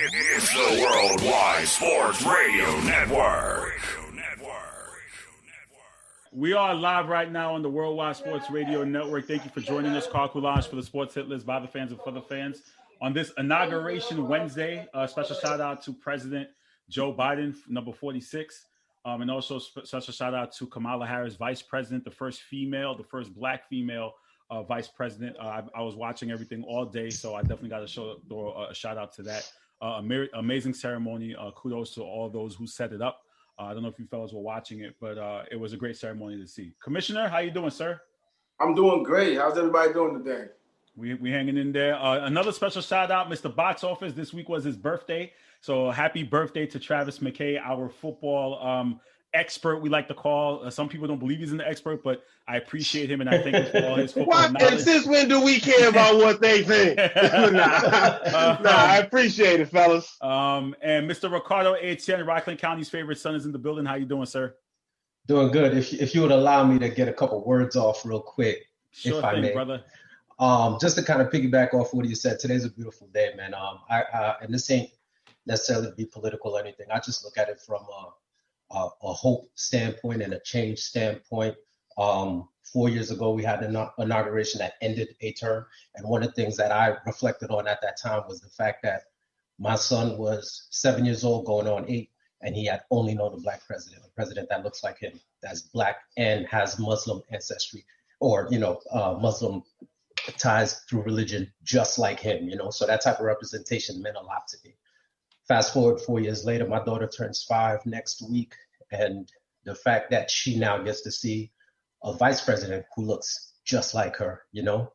It's the Worldwide Sports Radio Network. We are live right now on the Worldwide Sports Radio Network. Thank you for joining us. Carl Coulage for the Sports Hit List by the fans and for the fans. On this Inauguration Wednesday, a special shout out to President Joe Biden, number 46. And also special shout out to Kamala Harris, Vice President, the first Black female Vice President. I was watching everything all day, so I definitely got to throw a shout out to that. Amazing ceremony. Kudos to all those who set it up. I don't know if you fellas were watching it, but it was a great ceremony to see. Commissioner, how you doing, sir? I'm doing great. How's everybody doing today? We hanging in there. Another special shout out, Mr. Box Office. This week was his birthday, so happy birthday to Travis McKay, our football expert. We like to call. Some people don't believe he's an expert, but I appreciate him and I thank him for all his football knowledge. And since when do we care about what they think? I appreciate it, fellas. And Mr. Ricardo Etienne, Rockland County's favorite son, is in the building. How you doing, sir? Doing good. If you would allow me to get a couple words off real quick, sure if I thing, may, brother. Just to kind of piggyback off what you said, today's a beautiful day, man. And this ain't necessarily to be political or anything. I just look at it from a hope standpoint and a change standpoint. 4 years ago, we had an inauguration that ended a term. And one of the things that I reflected on at that time was the fact that my son was 7 years old, going on 8, and he had only known a Black president, a president that looks like him, that's Black and has Muslim ancestry or, Muslim ties through religion just like him, So that type of representation meant a lot to me. Fast forward 4 years later, my daughter turns 5 next week. And the fact that she now gets to see a vice president who looks just like her,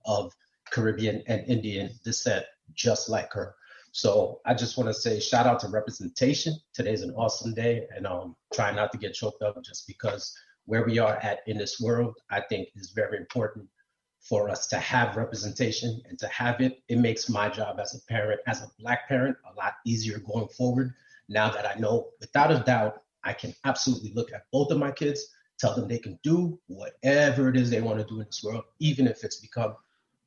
of Caribbean and Indian descent, just like her. So I just want to say shout out to representation. Today's an awesome day, and try not to get choked up just because where we are at in this world, I think is very important for us to have representation, and to have it makes my job as a parent, as a Black parent, a lot easier going forward. Now that I know without a doubt, I can absolutely look at both of my kids, tell them they can do whatever it is they want to do in this world, even if it's become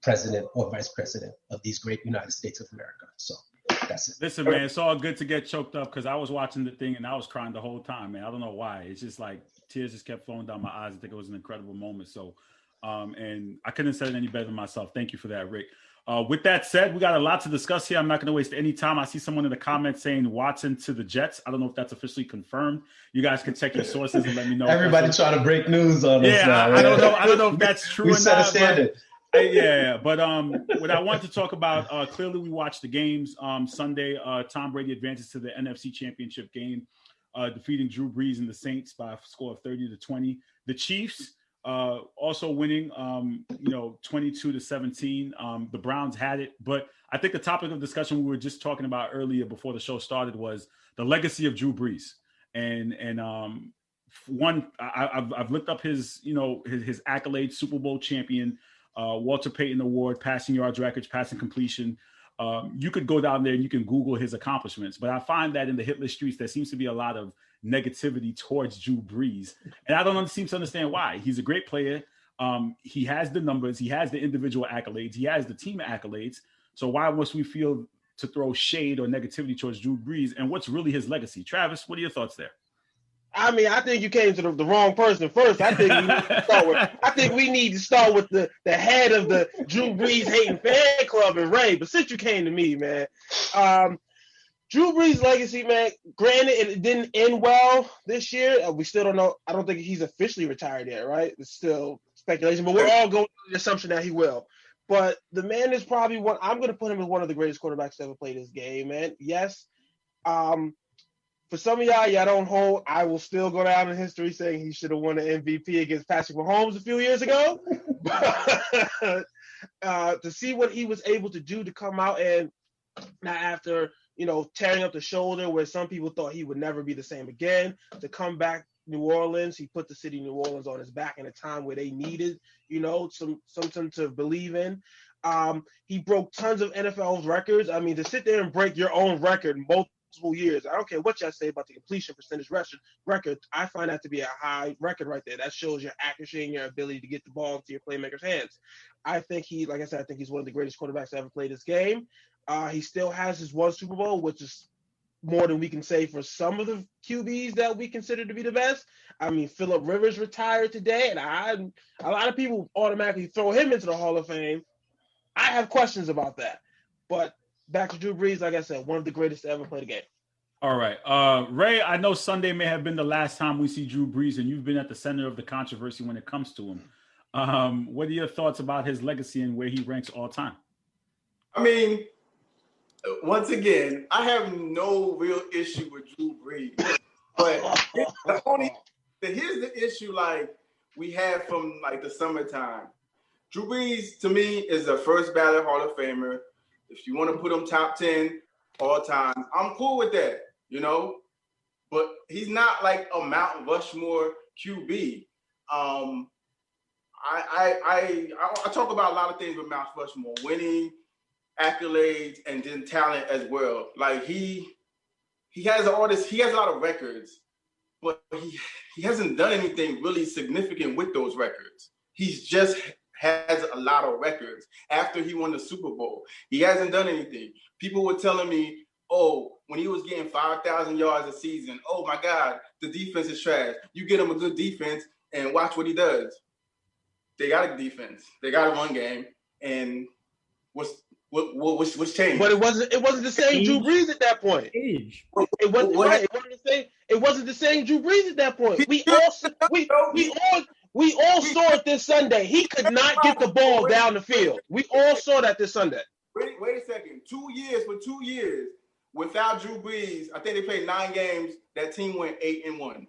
president or vice president of these great United States of America. So that's it. Listen, man, it's all good to get choked up because I was watching the thing and I was crying the whole time, man. I don't know why. It's just like tears just kept flowing down my eyes. I think it was an incredible moment. So, and I couldn't have said it any better than myself. Thank you for that, Rick. With that said, we got a lot to discuss here. I'm not going to waste any time. I see someone in the comments saying Watson to the Jets. I don't know if that's officially confirmed. You guys can check your sources and let me know. Everybody trying to break news on us now. I don't know. I don't know if that's true we or set not. A standard. But what I want to talk about, clearly we watched the games Sunday. Tom Brady advances to the NFC Championship game, defeating Drew Brees and the Saints by a score of 30-20. The Chiefs also winning, 22-17. The Browns had it, but I think the topic of discussion we were just talking about earlier before the show started was the legacy of Drew Brees. And I've looked up his accolades: Super Bowl champion, Walter Payton Award, passing yards records, passing completion. You could go down there and you can Google his accomplishments, but I find that in the hit list streets, there seems to be a lot of negativity towards Drew Brees. And I don't seem to understand why. He's a great player. He has the numbers. He has the individual accolades. He has the team accolades. So why must we feel to throw shade or negativity towards Drew Brees? And what's really his legacy? Travis, what are your thoughts there? I mean, I think you came to the wrong person first. I think we need to start with the head of the Drew Brees hating fan club and Ray. But since you came to me, man, Drew Brees' legacy, man, granted, it didn't end well this year. We still don't know. I don't think he's officially retired yet, right? It's still speculation, but we're all going with the assumption that he will. But the man is probably I'm going to put him as one of the greatest quarterbacks to ever play this game, man. Yes. For some of y'all don't hold. I will still go down in history saying he should have won an MVP against Patrick Mahomes a few years ago. But to see what he was able to do to come out and not after, tearing up the shoulder where some people thought he would never be the same again, to come back New Orleans, he put the city of New Orleans on his back in a time where they needed, something to believe in. He broke tons of NFL's records. I mean, to sit there and break your own record multiple years, I don't care what y'all say about the completion percentage record. I find that to be a high record right there. That shows your accuracy and your ability to get the ball into your playmakers' hands. I think he's one of the greatest quarterbacks to ever play this game. He still has his one Super Bowl, which is more than we can say for some of the QBs that we consider to be the best. I mean, Phillip Rivers retired today, and a lot of people automatically throw him into the Hall of Fame. I have questions about that. But back to Drew Brees, like I said, one of the greatest to ever play the game. All right. Ray, I know Sunday may have been the last time we see Drew Brees, and you've been at the center of the controversy when it comes to him. What are your thoughts about his legacy and where he ranks all time? I mean, once again, I have no real issue with Drew Brees. But here's the issue like we had from like the summertime. Drew Brees, to me, is the first ballot Hall of Famer. If you want to put him top 10 all time, I'm cool with that, you know? But he's not like a Mount Rushmore QB. I talk about a lot of things with Mount Rushmore, winning, accolades, and then talent as well. Like he has all this, he has a lot of records, but he hasn't done anything really significant with those records. He's just has a lot of records. After he won the Super Bowl, he hasn't done anything. People were telling me, oh, when he was getting 5,000 yards a season, oh my God, the defense is trash. You get him a good defense and watch what he does. They got a defense. They got a run game. And what's changed? But it wasn't the same Drew Brees at that point. Age. It wasn't right. It wasn't the same Drew Brees at that point. We all saw it this Sunday. He could not get the ball down the field. We all saw that this Sunday. Wait a second. 2 years, for 2 years, without Drew Brees, I think they played 9 games. That team went 8-1.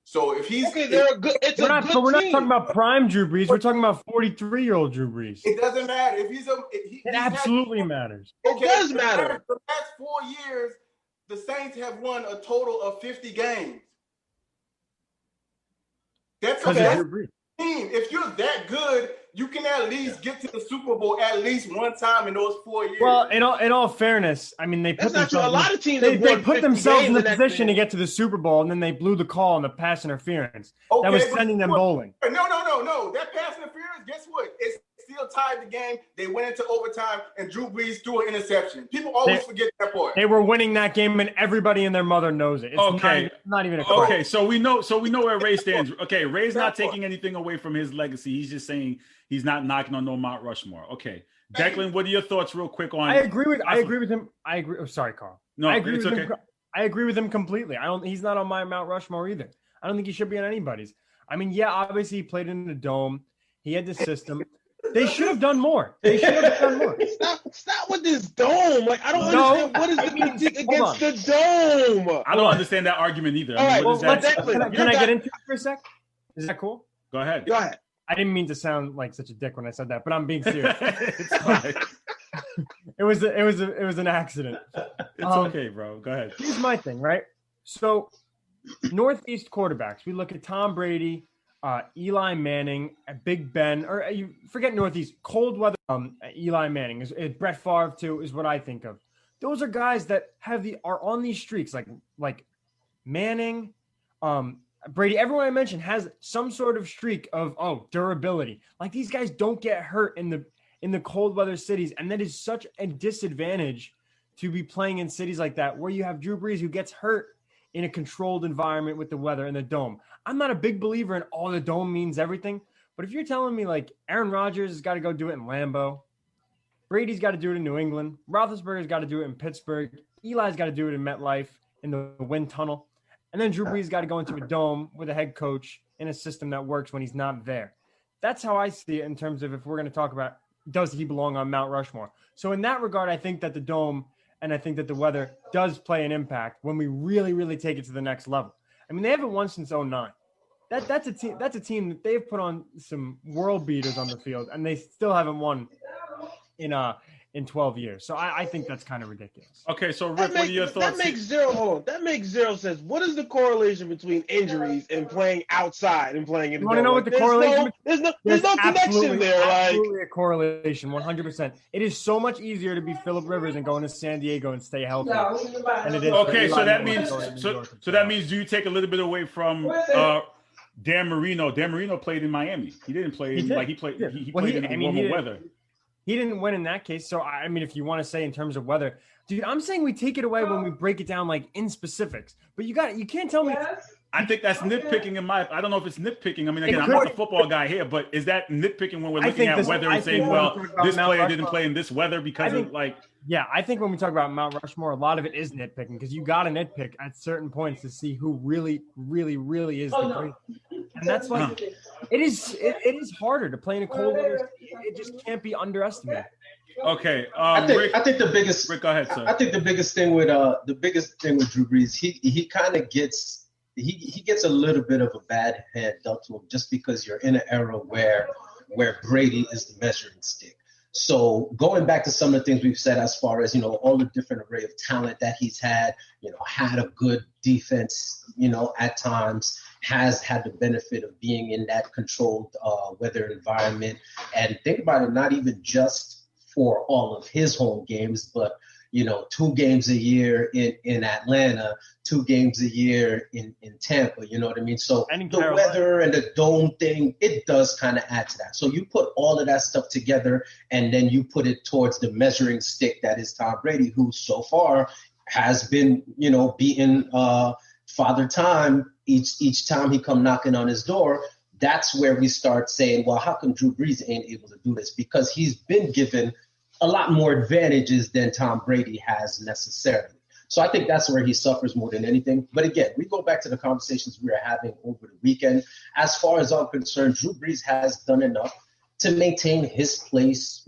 So if he's okay, they're good. We're not talking about prime Drew Brees. We're talking about 43-year-old Drew Brees. It doesn't matter if it absolutely matters. Okay, it does matter. The last 4 years, the Saints have won a total of 50 games. That's okay. Team. If you're that good, you can at least get to the Super Bowl at least one time in those 4 years. Well, in all fairness, I mean, they put themselves. A lot of teams they put themselves in the position to get to the Super Bowl, and then they blew the call on the pass interference. Okay, that was sending them bowling. No. That pass interference, guess what? It still tied the game. They went into overtime, and Drew Brees threw an interception. People always forget that part. They were winning that game, and everybody and their mother knows it. It's not even a question. Okay, so we know where Ray stands. Okay, Ray's not taking anything away from his legacy. He's just saying he's not knocking on no Mount Rushmore. Okay, Declan, what are your thoughts, real quick, on? I agree with him. I agree. Oh, sorry, Carl. No, I agree it's with okay. him. I agree with him completely. He's not on my Mount Rushmore either. I don't think he should be on anybody's. I mean, yeah, obviously he played in the dome. He had the system. They should have done more. Stop with this dome. Like, I don't understand what is the critique against the dome. I don't understand that argument either. All right, can I get into it for a sec? Is that cool? Go ahead. I didn't mean to sound like such a dick when I said that, but I'm being serious. It's fine. It was an accident. It's okay, bro. Go ahead. Here's my thing, right? So, Northeast quarterbacks. We look at Tom Brady, Eli Manning, Big Ben, or you forget Northeast, cold weather. Eli Manning is Brett Favre too, is what I think of. Those are guys that are on these streaks, like Manning, Brady. Everyone I mentioned has some sort of streak of durability. Like, these guys don't get hurt in the cold weather cities, and that is such a disadvantage to be playing in cities like that, where you have Drew Brees who gets hurt in a controlled environment with the weather in the dome. I'm not a big believer in the dome means everything, but if you're telling me like Aaron Rodgers has got to go do it in Lambeau, Brady's got to do it in New England, Roethlisberger's got to do it in Pittsburgh, Eli's got to do it in MetLife in the wind tunnel, and then Drew Brees got to go into a dome with a head coach in a system that works when he's not there. That's how I see it in terms of if we're going to talk about does he belong on Mount Rushmore. So in that regard, I think that the dome and I think that the weather does play an impact when we really, really take it to the next level. I mean, they haven't won since 2009. That's a team that they've put on some world beaters on the field, and they still haven't won in 12 years. So I think that's kind of ridiculous. Okay, so Rick, what are your thoughts? That makes zero sense. What is the correlation between injuries and playing outside and playing in the dome? You want to know what the correlation? There's no connection there. Absolutely a correlation, 100%. It is so much easier to be Phillip Rivers and going to San Diego and stay healthy. And it is. Okay, so that means do you take a little bit away from Dan Marino? Dan Marino played in Miami. He didn't play he played in warmer weather. He didn't win in that case. So, I mean, if you want to say in terms of whether, dude, I'm saying we take it away when we break it down like in specifics. But you can't tell me. I think that's nitpicking I don't know if it's nitpicking. I mean, again, I'm not the football guy here, but is that nitpicking when we're looking at weather and saying, well, this player didn't play in this weather because of like. Yeah, I think when we talk about Mount Rushmore, a lot of it is nitpicking because you got to nitpick at certain points to see who really, really, really is the great. And that's like, it is harder to play in a cold weather. It just can't be underestimated. Okay, I think the biggest. Rick, go ahead, sir. I think the biggest thing with Drew Brees, he kind of gets. He gets a little bit of a bad head dealt to him just because you're in an era where Brady is the measuring stick. So going back to some of the things we've said as far as, all the different array of talent that he's had, had a good defense, at times, has had the benefit of being in that controlled weather environment. And think about it, not even just for all of his home games, but 2 games a year in Atlanta, 2 games a year in Tampa, you know what I mean? So the weather and the dome thing, it does kind of add to that. So you put all of that stuff together and then you put it towards the measuring stick that is Tom Brady, who so far has been, beating Father Time each time he come knocking on his door. That's where we start saying, well, how come Drew Brees ain't able to do this? Because he's been given a lot more advantages than Tom Brady has necessarily. So I think that's where he suffers more than anything. But again, we go back to the conversations we were having over the weekend. As far as I'm concerned, Drew Brees has done enough to maintain his place,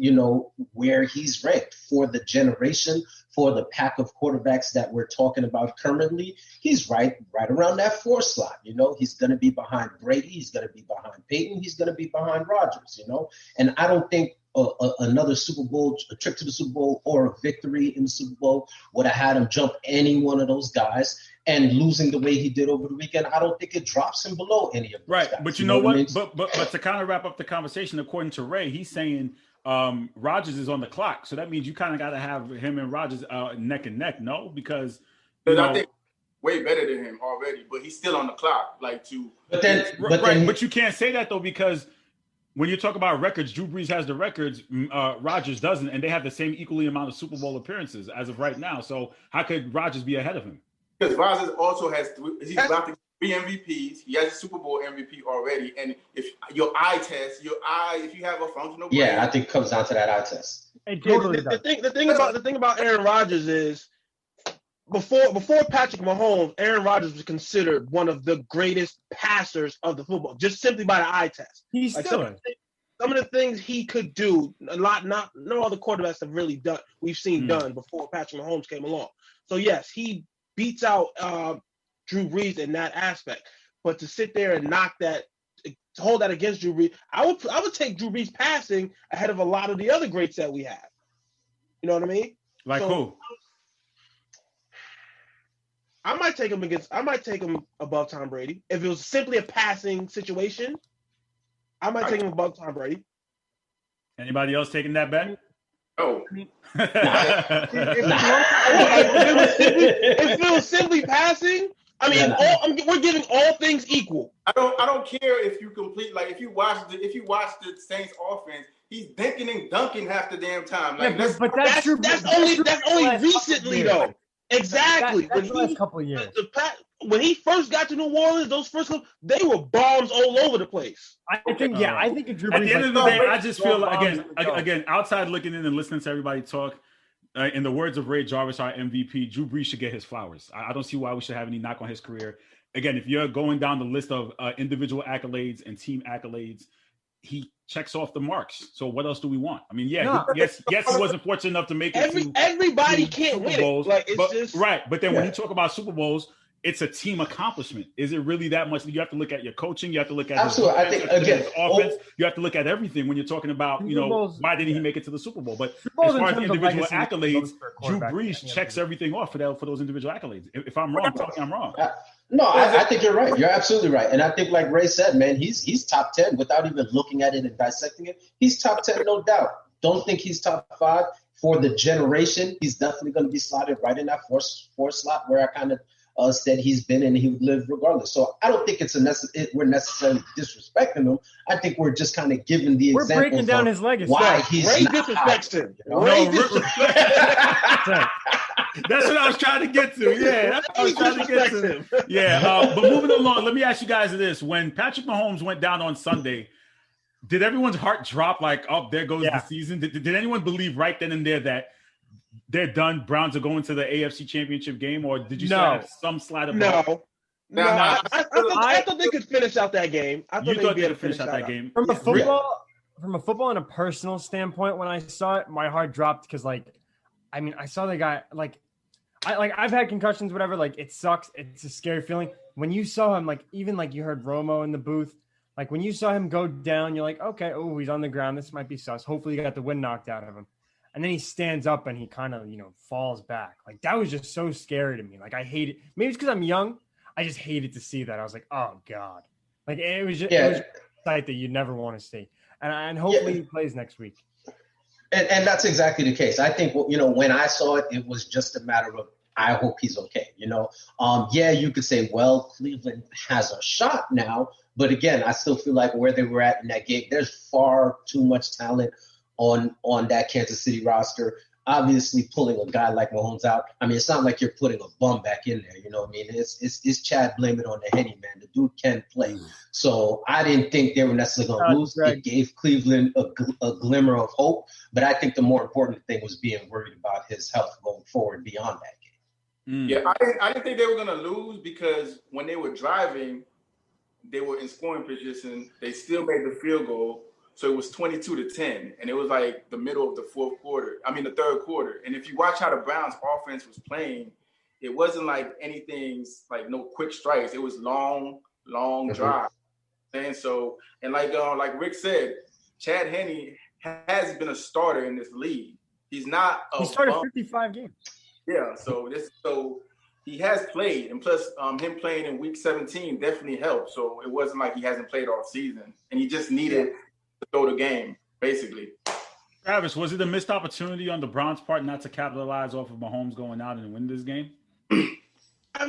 where he's ranked for the generation, for the pack of quarterbacks that we're talking about currently. He's right around that 4 slot. He's going to be behind Brady. He's going to be behind Peyton. He's going to be behind Rodgers, And I don't think another Super Bowl, a trip to the Super Bowl or a victory in the Super Bowl would have had him jump any one of those guys. And losing the way he did over the weekend, I don't think it drops him below any of those guys. But you know what? I mean? But to kind of wrap up the conversation, according to Ray, he's saying Rodgers is on the clock. So that means you kind of got to have him and Rodgers neck and neck, no? Because I think way better than him already, but he's still on the clock. But you can't say that though, because when you talk about records, Drew Brees has the records, Rodgers doesn't, and they have the same equally amount of Super Bowl appearances as of right now. So how could Rodgers be ahead of him? Because Rodgers also has he's about to 3 MVPs. He has a Super Bowl MVP already. And if your eye test, if you have a functional brain, I think it comes down to that eye test. The thing about Aaron Rodgers is before Patrick Mahomes, Aaron Rodgers was considered one of the greatest passers of the football, just simply by the eye test. He's still some of the things he could do, no other quarterbacks have really done. We've seen done before Patrick Mahomes came along. So yes, he beats out Drew Brees in that aspect. But to sit there and to hold that against Drew Brees, I would take Drew Brees passing ahead of a lot of the other greats that we have. You know what I mean? Like who? I might take him above Tom Brady. If it was simply a passing situation, I might take him above Tom Brady. Anybody else taking that bet? No. If it was simply passing, we're giving all things equal. I don't care if you complete, if you watch the Saints offense, he's dinking and dunking half the damn time. That's only recently though. Exactly. That's the last couple of years. When he first got to New Orleans, those first couple, they were bombs all over the place. I think if Drew Brees, at the end of the day, I just feel again, outside looking in and listening to everybody talk, in the words of Ray Jarvis, our MVP, Drew Brees should get his flowers. I don't see why we should have any knock on his career. Again, if you're going down the list of individual accolades and team accolades, he checks off the marks. So what else do we want? I mean, yes, he wasn't fortunate enough to make it. Everybody can't win it. Right, but then when you talk about Super Bowls, it's a team accomplishment. Is it really that much? You have to look at your coaching. You have to look at his offense. You have to look at everything when you're talking about, why didn't he make it to the Super Bowl? But as far as individual accolades, Drew Brees checks everything off for those individual accolades. If I'm wrong, I'm wrong. No, I think you're right. You're absolutely right. And I think, like Ray said, man, he's top 10 without even looking at it and dissecting it. He's top 10, no doubt. Don't think he's top 5 for the generation. He's definitely going to be slotted right in that four slot where I kind of said he's been and he would live regardless. So I don't think we're necessarily disrespecting him. I think we're just kind of giving the We're examples breaking down of his legacy. why he's Ray not disrespects out, him. you know? Ray No, disrespects That's what I was trying to get to. Yeah, that's what I was trying to get to. him. Yeah, but moving along, let me ask you guys this: when Patrick Mahomes went down on Sunday, did everyone's heart drop? Like, oh, there goes the season. Did anyone believe right then and there that they're done? Browns are going to the AFC Championship game, or did you still have some slight of hope? No. I thought they could finish out that game. I thought You they'd thought be they able could to finish out that game? From a football and a personal standpoint, when I saw it, my heart dropped because, I saw the guy I've had concussions, whatever. Like, it sucks. It's a scary feeling. When you saw him, even you heard Romo in the booth. Like, when you saw him go down, you're like, okay, oh, he's on the ground. This might be sus. Hopefully, he got the wind knocked out of him. And then he stands up and he kind of, falls back. Like, that was just so scary to me. Like, I hate it. Maybe it's because I'm young. I just hated to see that. I was like, oh God. Like, it was just a sight that you never want to see. And hopefully he plays next week. And that's exactly the case. I think, when I saw it, it was just a matter of, I hope he's okay. You could say, well, Cleveland has a shot now. But again, I still feel like where they were at in that game, there's far too much talent on that Kansas City roster. Obviously, pulling a guy like Mahomes out, it's not like you're putting a bum back in there. You know what I mean? It's Chad, blame it on the Henny, man. The dude can play. So I didn't think they were necessarily going to lose. It gave Cleveland a glimmer of hope. But I think the more important thing was being worried about his health going forward beyond that game. Yeah, I didn't think they were going to lose because when they were driving, they were in scoring position. They still made the field goal. So it was 22-10, and it was like the middle of the the third quarter. And if you watch how the Browns offense was playing, it wasn't like anything's like no quick strikes. It was long drive. And so, and like Rick said, Chad Henne has been a starter in this league. He's not he started 55 games. Yeah, so he has played, and plus him playing in week 17 definitely helped. So it wasn't like he hasn't played all season, and he just needed to throw the game, basically. Travis, was it a missed opportunity on the Browns' part not to capitalize off of Mahomes going out and win this game? I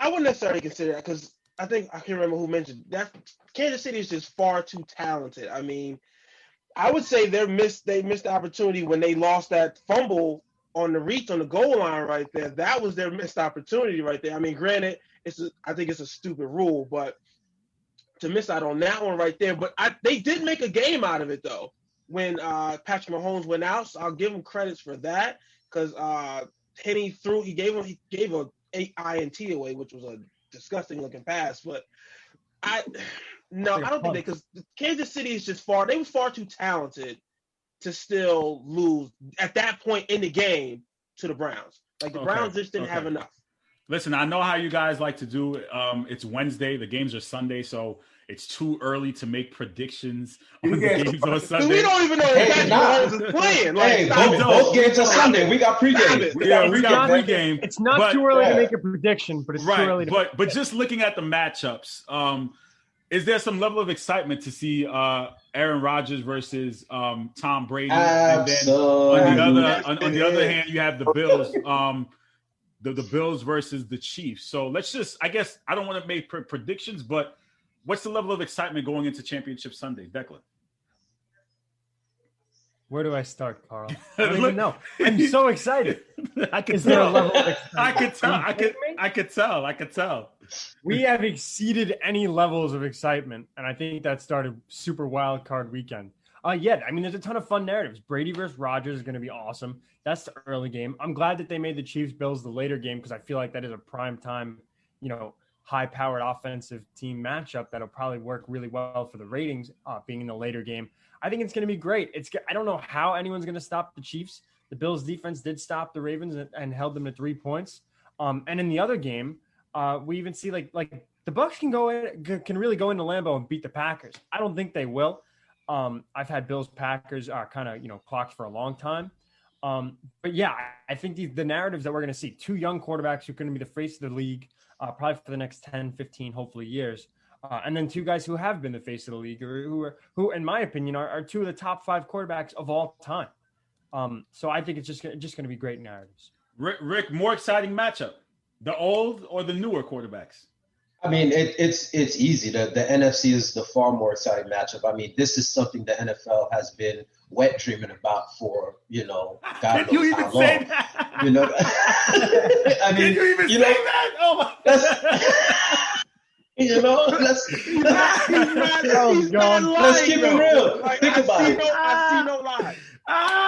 wouldn't necessarily consider that because I think I can't remember who mentioned that Kansas City is just far too talented. I would say they missed the opportunity when they lost that fumble on the reach on the goal line right there. That was their missed opportunity right there. Granted, I think it's a stupid rule, but to miss out on that one right there. But they did make a game out of it though when Patrick Mahomes went out. So I'll give him credits for that because Henny he gave a INT away, which was a disgusting looking pass. But I don't think because Kansas City is just they were far too talented to still lose at that point in the game to the Browns. Like the Browns just didn't have enough. Listen, I know how you guys like to do it. It's Wednesday. The games are Sunday, so it's too early to make predictions on the games on Sunday. We don't even know if Patrick Mahomes is playing. Both games are Sunday. We got pregame. We got pregame. It's not too early to make a prediction, but it's too early to But just looking at the matchups, is there some level of excitement to see Aaron Rodgers versus Tom Brady? Absolutely. And then on the other hand, you have the Bills. The Bills versus the Chiefs. So let's just, I guess, I don't want to make predictions, but what's the level of excitement going into Championship Sunday, Declan? Where do I start, Carl? I don't even know. I'm so excited. I could There a tell. level of excitement? I could tell. We have exceeded any levels of excitement, and I think that started Super Wild Card Weekend. There's a ton of fun narratives. Brady versus Rodgers is going to be awesome. That's the early game. I'm glad that they made the Chiefs-Bills the later game because I feel like that is a prime time, high-powered offensive team matchup that'll probably work really well for the ratings being in the later game. I think it's going to be great. I don't know how anyone's going to stop the Chiefs. The Bills' defense did stop the Ravens and held them to 3 points. And in the other game, we even see like the Bucs can really go into Lambeau and beat the Packers. I don't think they will. I've had Bills Packers clocked for a long time. But yeah, I think the narratives that we're going to see, two young quarterbacks who are going to be the face of the league probably for the next 10, 15, hopefully years. And then two guys who have been the face of the league who in my opinion, are two of the top 5 quarterbacks of all time. So I think it's just going to be great narratives. Rick, more exciting matchup. The old or the newer quarterbacks? I mean, it's easy. The NFC is the far more exciting matchup. I mean, this is something the NFL has been wet dreaming about for, God Did you knows even how say long. that? I mean, Did you even say that? Oh my! let's He's not lying, let's keep it though. real. Like, Think about it. I see no lie.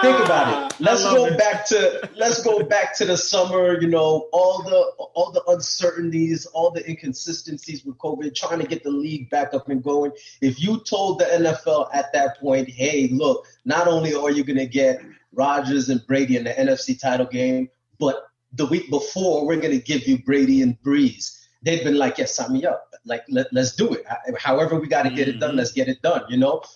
Think about it. Let's I love go back to the summer, all the uncertainties, all the inconsistencies with COVID, trying to get the league back up and going. If you told the NFL at that point, hey, look, not only are you going to get Rodgers and Brady in the NFC title game, but the week before we're going to give you Brady and Breeze, they've been like, yes, sign me up. Like, let's do it. However we got to get it done, let's get it done,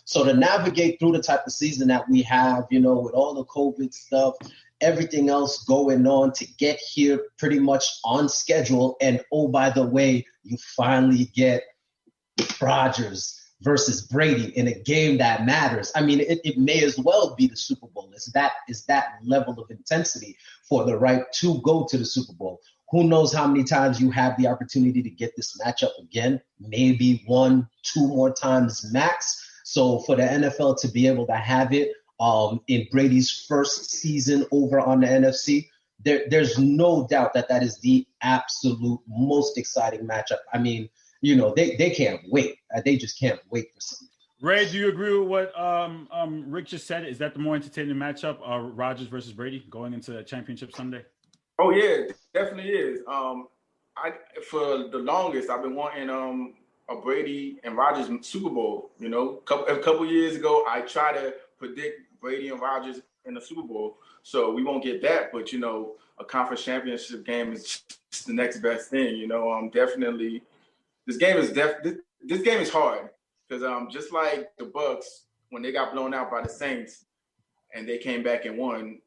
So to navigate through the type of season that we have, with all the COVID stuff, everything else going on to get here pretty much on schedule. And, oh, by the way, you finally get Rodgers versus Brady in a game that matters. I mean, it may as well be the Super Bowl. Is that level of intensity for the right to go to the Super Bowl. Who knows how many times you have the opportunity to get this matchup again? Maybe 1-2 more times max. So for the NFL to be able to have it in Brady's first season over on the NFC, there's no doubt that is the absolute most exciting matchup. I mean, they can't wait. They just can't wait for something. Ray, do you agree with what Rick just said? Is that the more entertaining matchup, Rodgers versus Brady, going into the championship Sunday? Oh yeah, definitely is. For the longest, I've been wanting a Brady and Rodgers Super Bowl. A couple years ago, I tried to predict Brady and Rodgers in the Super Bowl. So we won't get that, but a conference championship game is just the next best thing. Definitely, this game is hard because just like the Bucks when they got blown out by the Saints and they came back and won,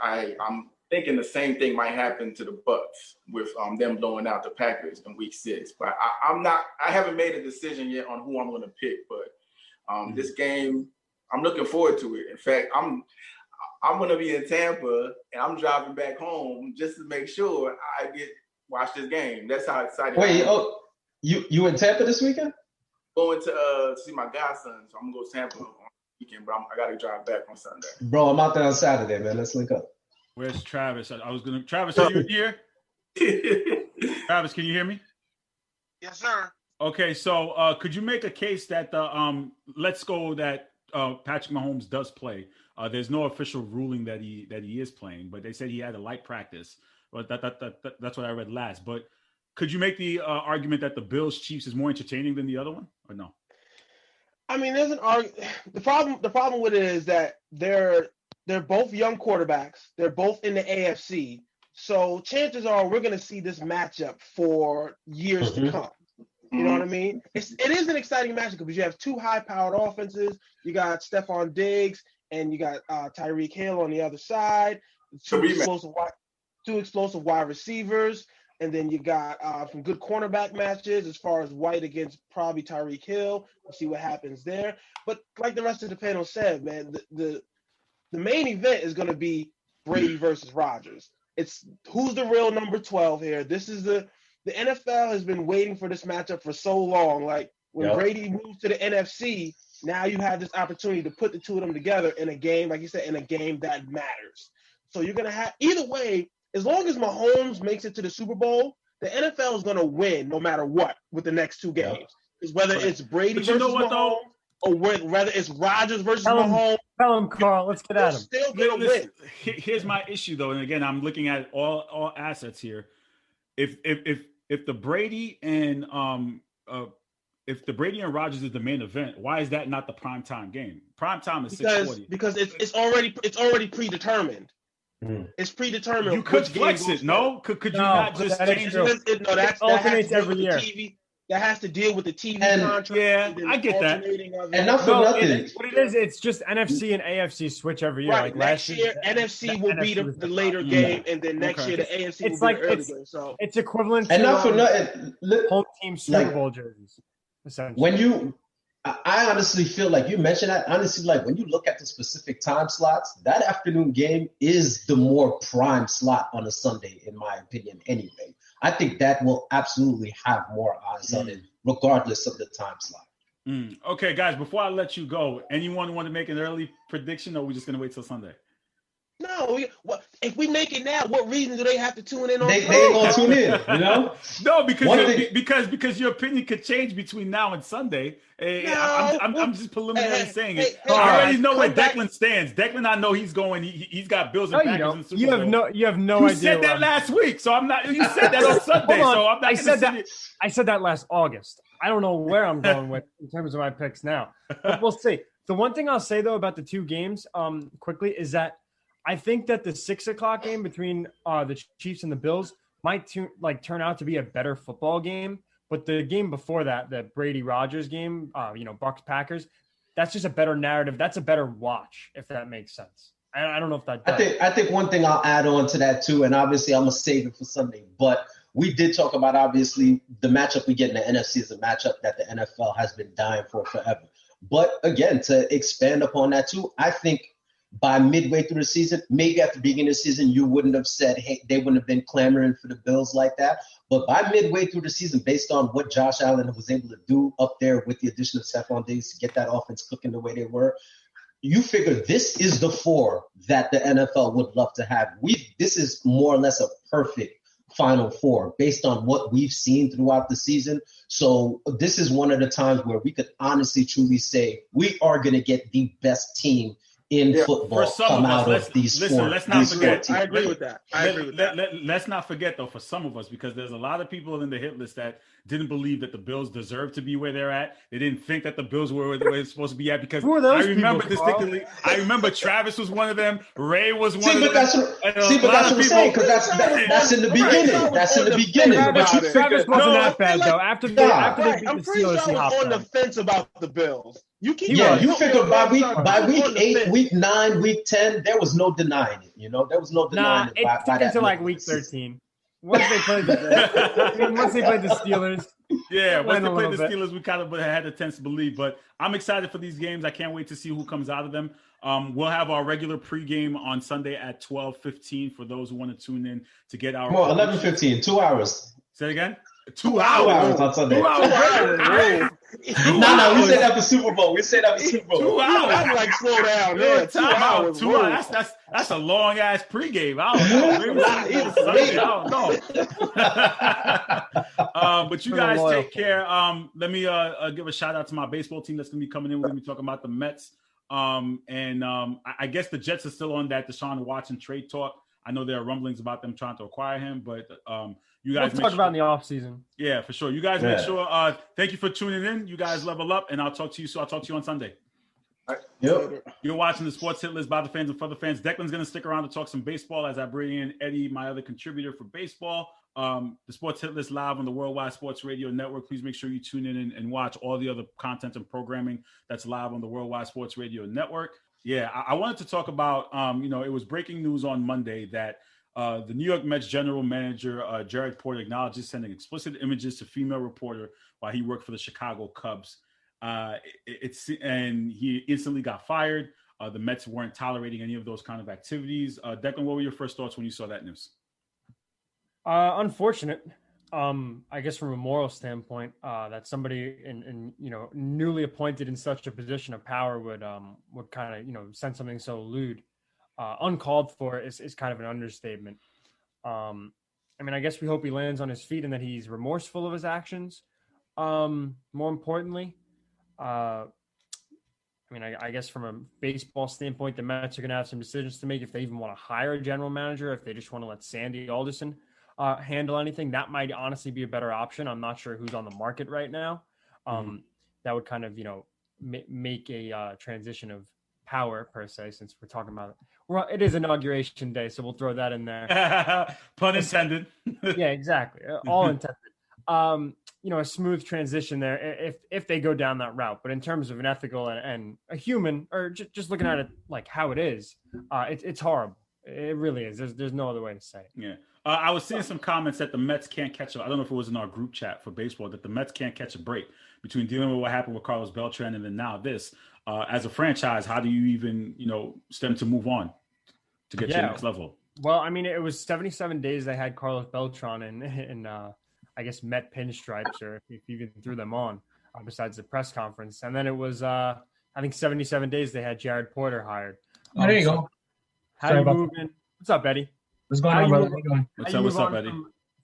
I'm thinking the same thing might happen to the Bucks with them blowing out the Packers in Week 6. But I haven't made a decision yet on who I'm going to pick. But this game, I'm looking forward to it. In fact, I'm going to be in Tampa and I'm driving back home just to make sure I watch this game. That's how excited I am. You in Tampa this weekend? Going to see my godson, so I'm going to go to Tampa on the weekend, but I got to drive back on Sunday. Bro, I'm out there on Saturday, man. Let's link up. Where's Travis? Travis, are you here? Travis, can you hear me? Yes, sir. Okay, so could you make a case that let's go that Patrick Mahomes does play? There's no official ruling that he is playing, but they said he had a light practice. But that's what I read last. But could you make the argument that the Bills Chiefs is more entertaining than the other one, or no? I mean, there's an argument. The problem with it is that they're both young quarterbacks. They're both in the AFC. So chances are we're going to see this matchup for years to come. You know what I mean? It is an exciting matchup because you have two high-powered offenses. You got Stephon Diggs and you got Tyreek Hill on the other side. Two explosive wide receivers. And then you got some good cornerback matches as far as White against probably Tyreek Hill. We'll see what happens there. But like the rest of the panel said, man, the main event is going to be Brady versus Rodgers. It's who's the real number 12 here. This is the NFL has been waiting for this matchup for so long. Like when Brady moves to the NFC, now you have this opportunity to put the two of them together in a game, like you said, in a game that matters. So you're going to have either way. As long as Mahomes makes it to the Super Bowl, the NFL is going to win no matter what with the next two games. Is whether it's Brady versus Mahomes or whether it's Rodgers versus Mahomes. Tell him, Carl. Let's get at him. Still going to win. Here's my issue, though, and again, I'm looking at all assets here. If the Brady and Rodgers is the main event, why is that not the primetime game? Primetime is 6:40. Because it's already predetermined. It's predetermined. You could flex it, no? Could you not just change it? No, that alternates every year. That has to deal with the TV contract. Yeah, I get that. And not for nothing. What it is, it's just NFC and AFC switch every year. Right. Like next year, NFC will be the later game, and then next year the AFC will be the early game. So it's equivalent and to not for nothing. home team Super Bowl jerseys. Essentially. I honestly feel like you mentioned that. Honestly, like when you look at the specific time slots, that afternoon game is the more prime slot on a Sunday, in my opinion, anyway. I think that will absolutely have more eyes on it, regardless of the time slot. Okay, guys, before I let you go, anyone want to make an early prediction, or are we just going to wait till Sunday? No, if we make it now, what reason do they have to tune in on? They ain't gonna tune in, you know? No, because your opinion could change between now and Sunday. I'm just preliminarily saying it. I already know where Declan stands. Declan, I know he's going. He's got Bills and Packers in the Super Bowl. You have no you idea. You said that last week, so I'm not. You said that on Sunday, so I'm not. I said that last August. I don't know where I'm going with in terms of my picks now, but we'll see. The one thing I'll say though about the two games, quickly, is that I think that the 6 o'clock game between the Chiefs and the Bills might turn out to be a better football game. But the game before that, the Brady Rodgers game, Bucs Packers, that's just a better narrative. That's a better watch, if that makes sense. I don't know if that does. I think one thing I'll add on to that too, and obviously I'm gonna save it for Sunday, but we did talk about obviously the matchup we get in the NFC is a matchup that the NFL has been dying for forever. But again, to expand upon that too, I think by midway through the season, maybe at the beginning of the season, you wouldn't have said, hey, they wouldn't have been clamoring for the Bills like that. But by midway through the season, based on what Josh Allen was able to do up there with the addition of Stephon Diggs to get that offense cooking the way they were, you figure this is the 4 that the NFL would love to have. This is more or less a perfect Final 4 based on what we've seen throughout the season. So this is one of the times where we could honestly, truly say we are going to get the best team in football come out of these four. Let's not forget. I agree with that. Let's not forget, though, for some of us, because there's a lot of people in the hit list that didn't believe that the Bills deserved to be where they're at. They didn't think that the Bills were where they're supposed to be at because I remember distinctly. I remember Travis was one of them. Ray was one of them. That's what I'm saying, because that's in the beginning. That's in the beginning. Travis wasn't that bad, though. After they beat I'm the pretty Steelers, sure he I was hopped on the on. fence about the Bills. You figure by week 8, week 9, week 10, there was no denying it. You know, there was no denying it. It took until like week 13. Once they played the Steelers. Yeah, once they played the Steelers, we kind of had a tense to believe. But I'm excited for these games. I can't wait to see who comes out of them. We'll have our regular pregame on Sunday at 12:15 for those who want to tune in to get our. 11:15, 2 hours. Say it again. 2 hours on Sunday. 2 hours. No, we said that for Super Bowl. 2 hours. I'm like, slow down. Yeah, 2 hours. 2 hours. That's a long ass pregame. I don't know. But you guys take care. Let me give a shout out to my baseball team that's going to be coming in. We're going to be talking about the Mets. I guess the Jets are still on that Deshaun Watson trade talk. I know there are rumblings about them trying to acquire him, but you guys we'll talk about in the offseason. Yeah, for sure. You guys make sure. Thank you for tuning in. You guys level up, and I'll talk to you. So I'll talk to you on Sunday. Yep. You're watching the Sports Hit List by the fans and for the fans. Declan's going to stick around to talk some baseball as I bring in Eddie, my other contributor for baseball. The Sports Hit List live on the Worldwide Sports Radio Network. Please make sure you tune in and watch all the other content and programming that's live on the Worldwide Sports Radio Network. Yeah, I wanted to talk about, it was breaking news on Monday that the New York Mets general manager, Jared Porter, acknowledges sending explicit images to female reporter while he worked for the Chicago Cubs. And he instantly got fired. The Mets weren't tolerating any of those kind of activities. Declan, what were your first thoughts when you saw that news? Unfortunate. I guess from a moral standpoint, that somebody in newly appointed in such a position of power would kind of send something so lewd, uncalled for is kind of an understatement. I guess we hope he lands on his feet and that he's remorseful of his actions. More importantly, I guess from a baseball standpoint, the Mets are going to have some decisions to make if they even want to hire a general manager, if they just want to let Sandy Alderson handle anything. That might honestly be a better option. I'm not sure who's on the market right now. That would kind of, make a transition of power per se, since we're talking about it. Well, it is inauguration day, so we'll throw that in there. Pun intended. Yeah, exactly. All intended. A smooth transition there if they go down that route. But in terms of an ethical and a human, or just looking at it like how it is, it's horrible. It really is. There's no other way to say it. Yeah. I was seeing some comments that the Mets can't catch I don't know if it was in our group chat for baseball, that the Mets can't catch a break between dealing with what happened with Carlos Beltran and then now this. As a franchise, how do you even, stem to move on to get to the next level? Well, I mean, it was 77 days they had Carlos Beltran in I guess Met pinstripes, or if you even threw them on, besides the press conference. And then it was I think 77 days they had Jared Porter hired. Oh, there you go. How Sorry you about moving? What's up, Eddie? What's going How on, you brother? move- How you doing? What's How up? you What's move up, on Eddie?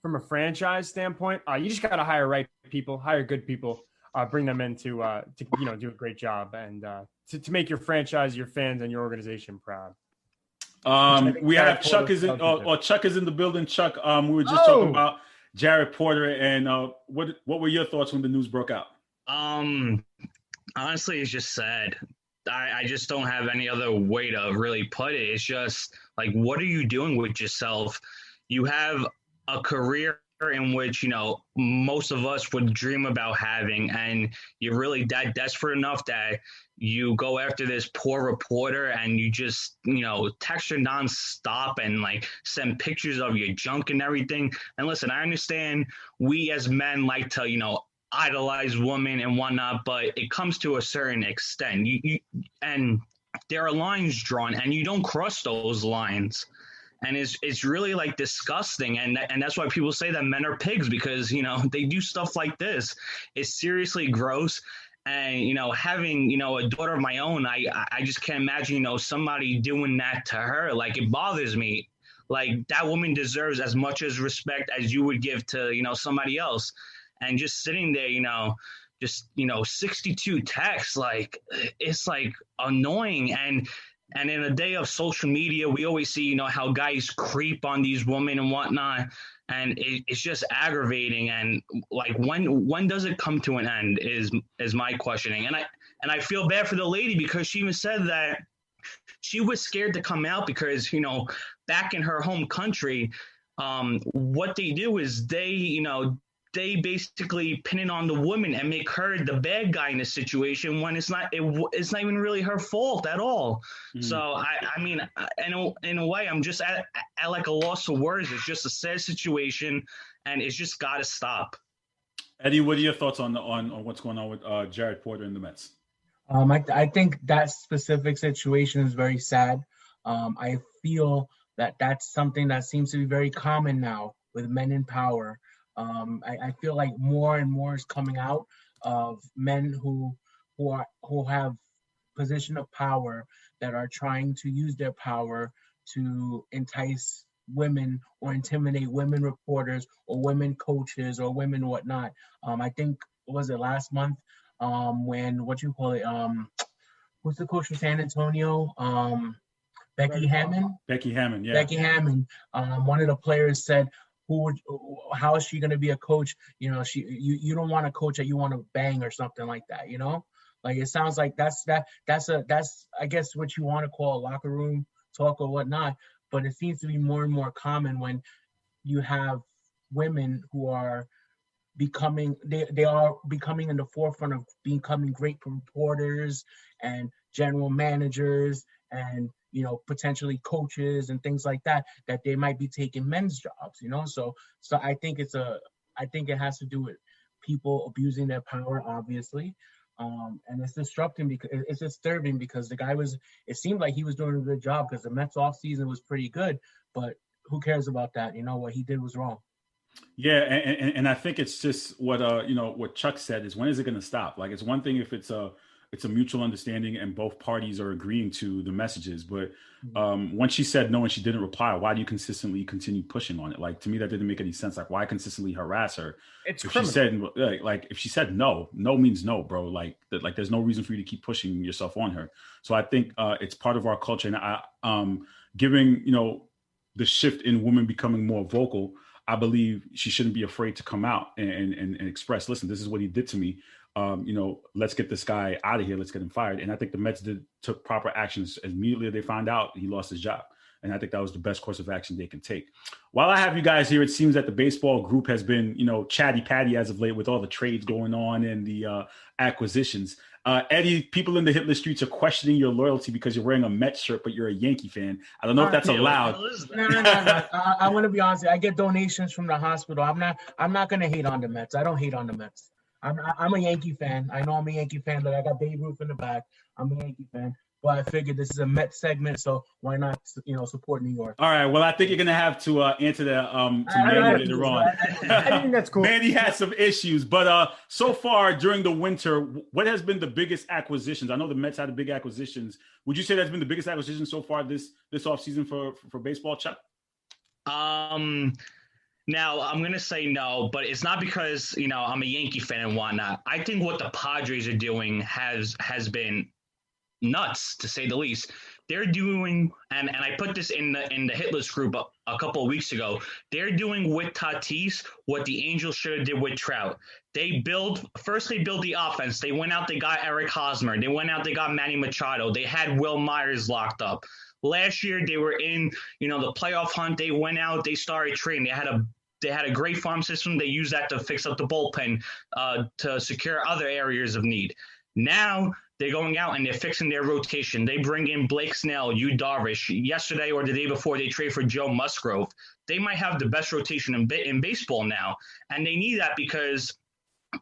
From a franchise standpoint, you just got to hire right people, hire good people, bring them in to do a great job, and to make your franchise, your fans, and your organization proud. We have Chuck is in, Chuck is in the building. Chuck, we were just talking about Jared Porter, and what were your thoughts when the news broke out? Honestly, it's just sad. I just don't have any other way to really put it. It's just like, what are you doing with yourself? You have a career in which, most of us would dream about having, and you're really that desperate enough that you go after this poor reporter and you just, text her nonstop and like send pictures of your junk and everything. And listen, I understand we as men like to, idolize women and whatnot, but it comes to a certain extent. And there are lines drawn, and you don't cross those lines. And it's really like disgusting, and that's why people say that men are pigs, because they do stuff like this. It's seriously gross. And having a daughter of my own, I just can't imagine somebody doing that to her. Like, it bothers me. Like, that woman deserves as much as respect as you would give to somebody else. And just sitting there, 62 texts, like, it's like annoying. And in a day of social media, we always see, how guys creep on these women and whatnot. And it's just aggravating. And like, when does it come to an end is my questioning. And I feel bad for the lady, because she even said that she was scared to come out because, back in her home country, what they do is they basically pin it on the woman and make her the bad guy in the situation, when it's not even really her fault at all. So I mean, in a way, I'm just at like a loss of words. It's just a sad situation, and it's just got to stop. Eddie, what are your thoughts on what's going on with Jared Porter and the Mets? I think that specific situation is very sad. I feel that that's something that seems to be very common now with men in power. I feel like more and more is coming out of men who have position of power that are trying to use their power to entice women or intimidate women reporters or women coaches or women whatnot. I think, was it last month when what's the coach from San Antonio? Becky Hammond. Yeah. Becky Hammond. One of the players said, how is she going to be a coach? You don't want a coach that you want to bang or something like that. Like, it sounds like that's I guess what you want to call a locker room talk or whatnot. But it seems to be more and more common when you have women who are becoming they are becoming in the forefront of becoming great reporters and general managers and potentially coaches and things like that they might be taking men's jobs, so I think it has to do with people abusing their power, obviously. And it's disturbing because the guy it seemed like he was doing a good job, because the Mets off season was pretty good, but who cares about that? What he did was wrong. Yeah, and I think it's just what Chuck said is, when is it going to stop? Like, it's one thing if it's a mutual understanding and both parties are agreeing to the messages, but when she said no and she didn't reply, why do you consistently continue pushing on it? Like, to me, that didn't make any sense. Like, why consistently harass her? It's if criminal. she said if she said no means no, bro. Like there's no reason for you to keep pushing yourself on her. So I think it's part of our culture, and I giving the shift in women becoming more vocal, I believe she shouldn't be afraid to come out and express, listen, this is what he did to me. Let's get this guy out of here. Let's get him fired. And I think the Mets took proper actions immediately. They found out he lost his job. And I think that was the best course of action they can take. While I have you guys here, it seems that the baseball group has been, chatty patty as of late with all the trades going on and the acquisitions. Eddie, people in the Hitler streets are questioning your loyalty because you're wearing a Mets shirt, but you're a Yankee fan. I don't know if that's allowed. No. I want to be honest. I get donations from the hospital. I'm not going to hate on the Mets. I don't hate on the Mets. I'm a Yankee fan. I know I'm a Yankee fan. Look, I got Babe Ruth in the back. I'm a Yankee fan. but I figured this is a Mets segment, so why not, support New York? All right. Well, I think you're gonna have to answer that to Manny later on. I think that's cool. Manny had some issues, but so far during the winter, what has been the biggest acquisitions? I know the Mets had the big acquisitions. Would you say that's been the biggest acquisition so far this offseason for baseball, Chuck? Now I'm gonna say no, but it's not because I'm a Yankee fan and whatnot. I think what the Padres are doing has been nuts, to say the least. They're doing, and I put this in the hit list group a couple of weeks ago. They're doing with Tatis what the Angels should have did with Trout. They build the offense. They went out, they got Eric Hosmer. They went out, they got Manny Machado. They had Will Myers locked up. Last year they were in, the playoff hunt. They went out, they started trading. They had a great farm system. They used that to fix up the bullpen, to secure other areas of need. Now they're going out and they're fixing their rotation. They bring in Blake Snell, Yu Darvish. Yesterday or the day before, they trade for Joe Musgrove. They might have the best rotation in baseball now, and they need that because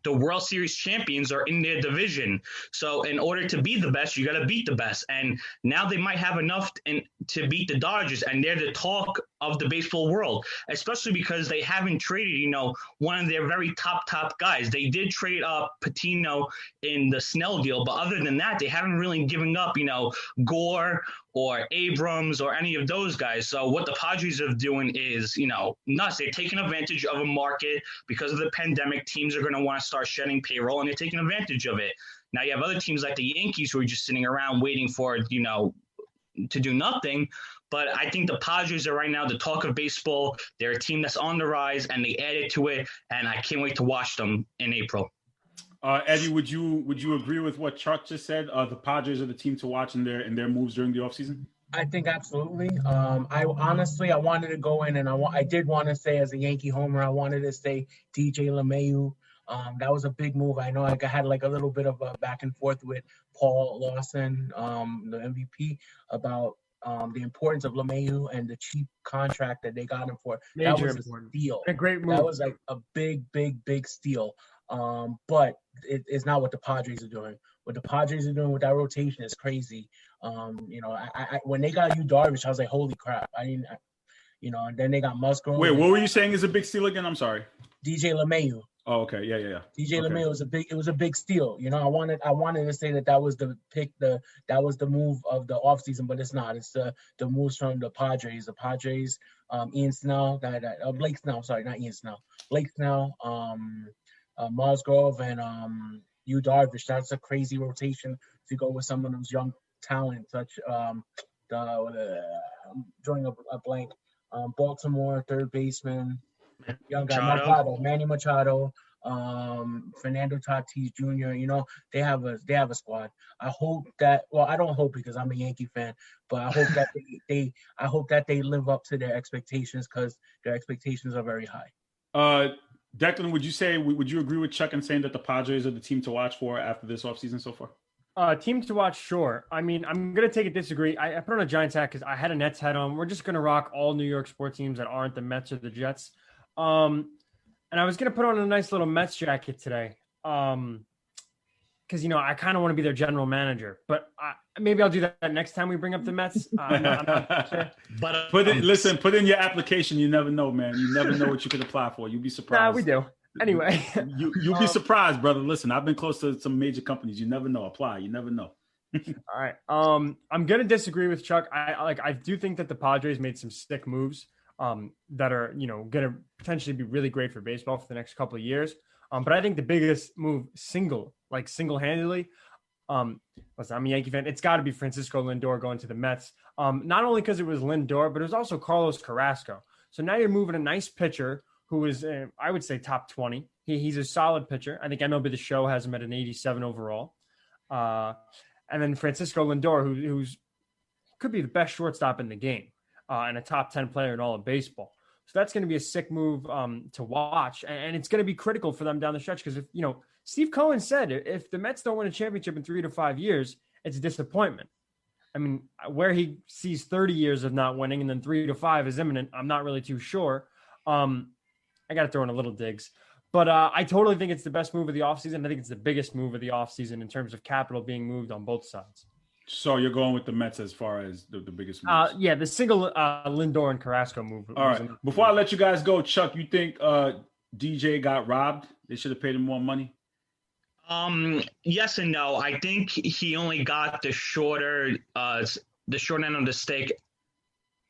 the World Series champions are in their division. So in order to be the best, you got to beat the best. And now they might have enough to beat the Dodgers, and they're the talk of the baseball world, especially because they haven't traded, one of their very top guys. They did trade up Patino in the Snell deal, but other than that, they haven't really given up, Gore or Abrams or any of those guys. So what the Padres are doing is, nuts. They're taking advantage of a market because of the pandemic. Teams are going to want to start shedding payroll, and they're taking advantage of it. Now you have other teams like the Yankees who are just sitting around waiting for, to do nothing. But I think the Padres are right now the talk of baseball. They're a team that's on the rise, and they added to it, and I can't wait to watch them in April. Eddie, would you agree with what Chuck just said? The Padres are the team to watch in their moves during the offseason? I think absolutely. I wanted to go in, and I did want to say, as a Yankee homer, I wanted to say DJ LeMahieu. That was a big move. I know I had like a little bit of a back and forth with Paul Lawson, the MVP, about the importance of LeMahieu and the cheap contract that they got him for. That was a steal. A great move. That was like a big steal. But it's not what the Padres are doing. What the Padres are doing with that rotation is crazy. I when they got Yu Darvish, I was like, holy crap. And then they got Musgrove. Wait, what were you saying is a big steal again? I'm sorry. DJ LeMahieu. Oh, okay. Yeah. DJ LeMahieu was a big steal. I wanted to say that was the pick, that was the move of the offseason, but it's not. It's the moves from the Padres. The Padres, Ian Snell, Blake Snell, sorry, not Ian Snell. Blake Snell, Musgrove, and Yu Darvish. That's a crazy rotation to go with some of those young talent, such I'm drawing a blank. Baltimore third baseman, young guy, Manny Machado, Fernando Tatis Jr. They have a squad. I hope that. Well, I don't hope because I'm a Yankee fan, but I hope that they live up to their expectations, because their expectations are very high. Declan, would you agree with Chuck in saying that the Padres are the team to watch for after this offseason so far? Team to watch, sure. I mean, I'm going to take a disagree. I put on a Giants hat because I had a Nets hat on. We're just going to rock all New York sports teams that aren't the Mets or the Jets. And I was going to put on a nice little Mets jacket today because, I kind of want to be their general manager. But maybe I'll do that next time we bring up the Mets. I'm not sure. But put in your application. You never know, man. You never know what you could apply for. You'll be surprised. Nah, we do. Anyway. You'll be surprised, brother. Listen, I've been close to some major companies. You never know. Apply. You never know. All right. I'm going to disagree with Chuck. I do think that the Padres made some sick moves that are, going to potentially be really great for baseball for the next couple of years. But I think the biggest move single-handedly, listen, I'm a Yankee fan. It's got to be Francisco Lindor going to the Mets. Not only because it was Lindor, but it was also Carlos Carrasco. So now you're moving a nice pitcher who is, I would say, top 20. He's a solid pitcher. I think MLB The Show has him at an 87 overall. And then Francisco Lindor, who's could be the best shortstop in the game and a top 10 player in all of baseball. So that's going to be a sick move to watch. And it's going to be critical for them down the stretch because, Steve Cohen said if the Mets don't win a championship in 3 to 5 years, it's a disappointment. I mean, where he sees 30 years of not winning and then 3 to 5 is imminent, I'm not really too sure. I got to throw in a little digs. But I totally think it's the best move of the offseason. I think it's the biggest move of the offseason in terms of capital being moved on both sides. So you're going with the Mets as far as the biggest moves. Yeah, the single Lindor and Carrasco move. All right. Before I let you guys go, Chuck, you think DJ got robbed? They should have paid him more money? Yes and no. I think he only got the short end of the stick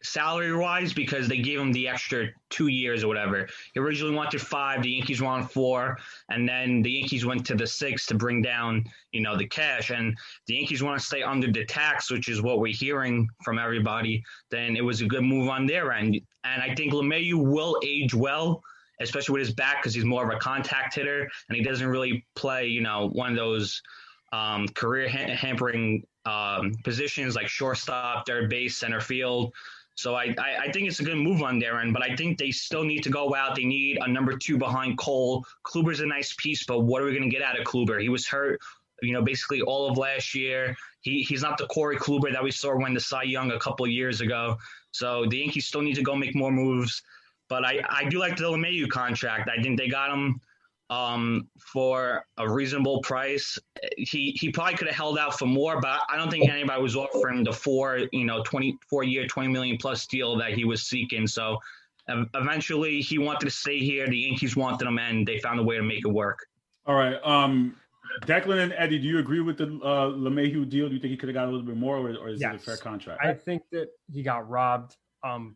salary-wise because they gave him the extra 2 years or whatever. He originally wanted 5, the Yankees wanted 4, and then the Yankees went to the 6 to bring down, the cash. And the Yankees want to stay under the tax, which is what we're hearing from everybody. Then it was a good move on their end. And I think LeMahieu will age well, especially with his back because he's more of a contact hitter, and he doesn't really play, one of those career hampering positions like shortstop, third base, center field. So I think it's a good move on their end, but I think they still need to go out. They need a number 2 behind Cole. Kluber's a nice piece, but what are we going to get out of Kluber? He was hurt, basically all of last year. He's not the Corey Kluber that we saw win the Cy Young a couple of years ago. So the Yankees still need to go make more moves. But I do like the LeMahieu contract. I think they got him for a reasonable price. He probably could have held out for more, but I don't think anybody was offering the 24-year, $20 million plus deal that he was seeking. So eventually he wanted to stay here. The Yankees wanted him, and they found a way to make it work. All right. Declan and Eddie, do you agree with the LeMahieu deal? Do you think he could have got a little bit more, or is it a fair contract? I think that he got robbed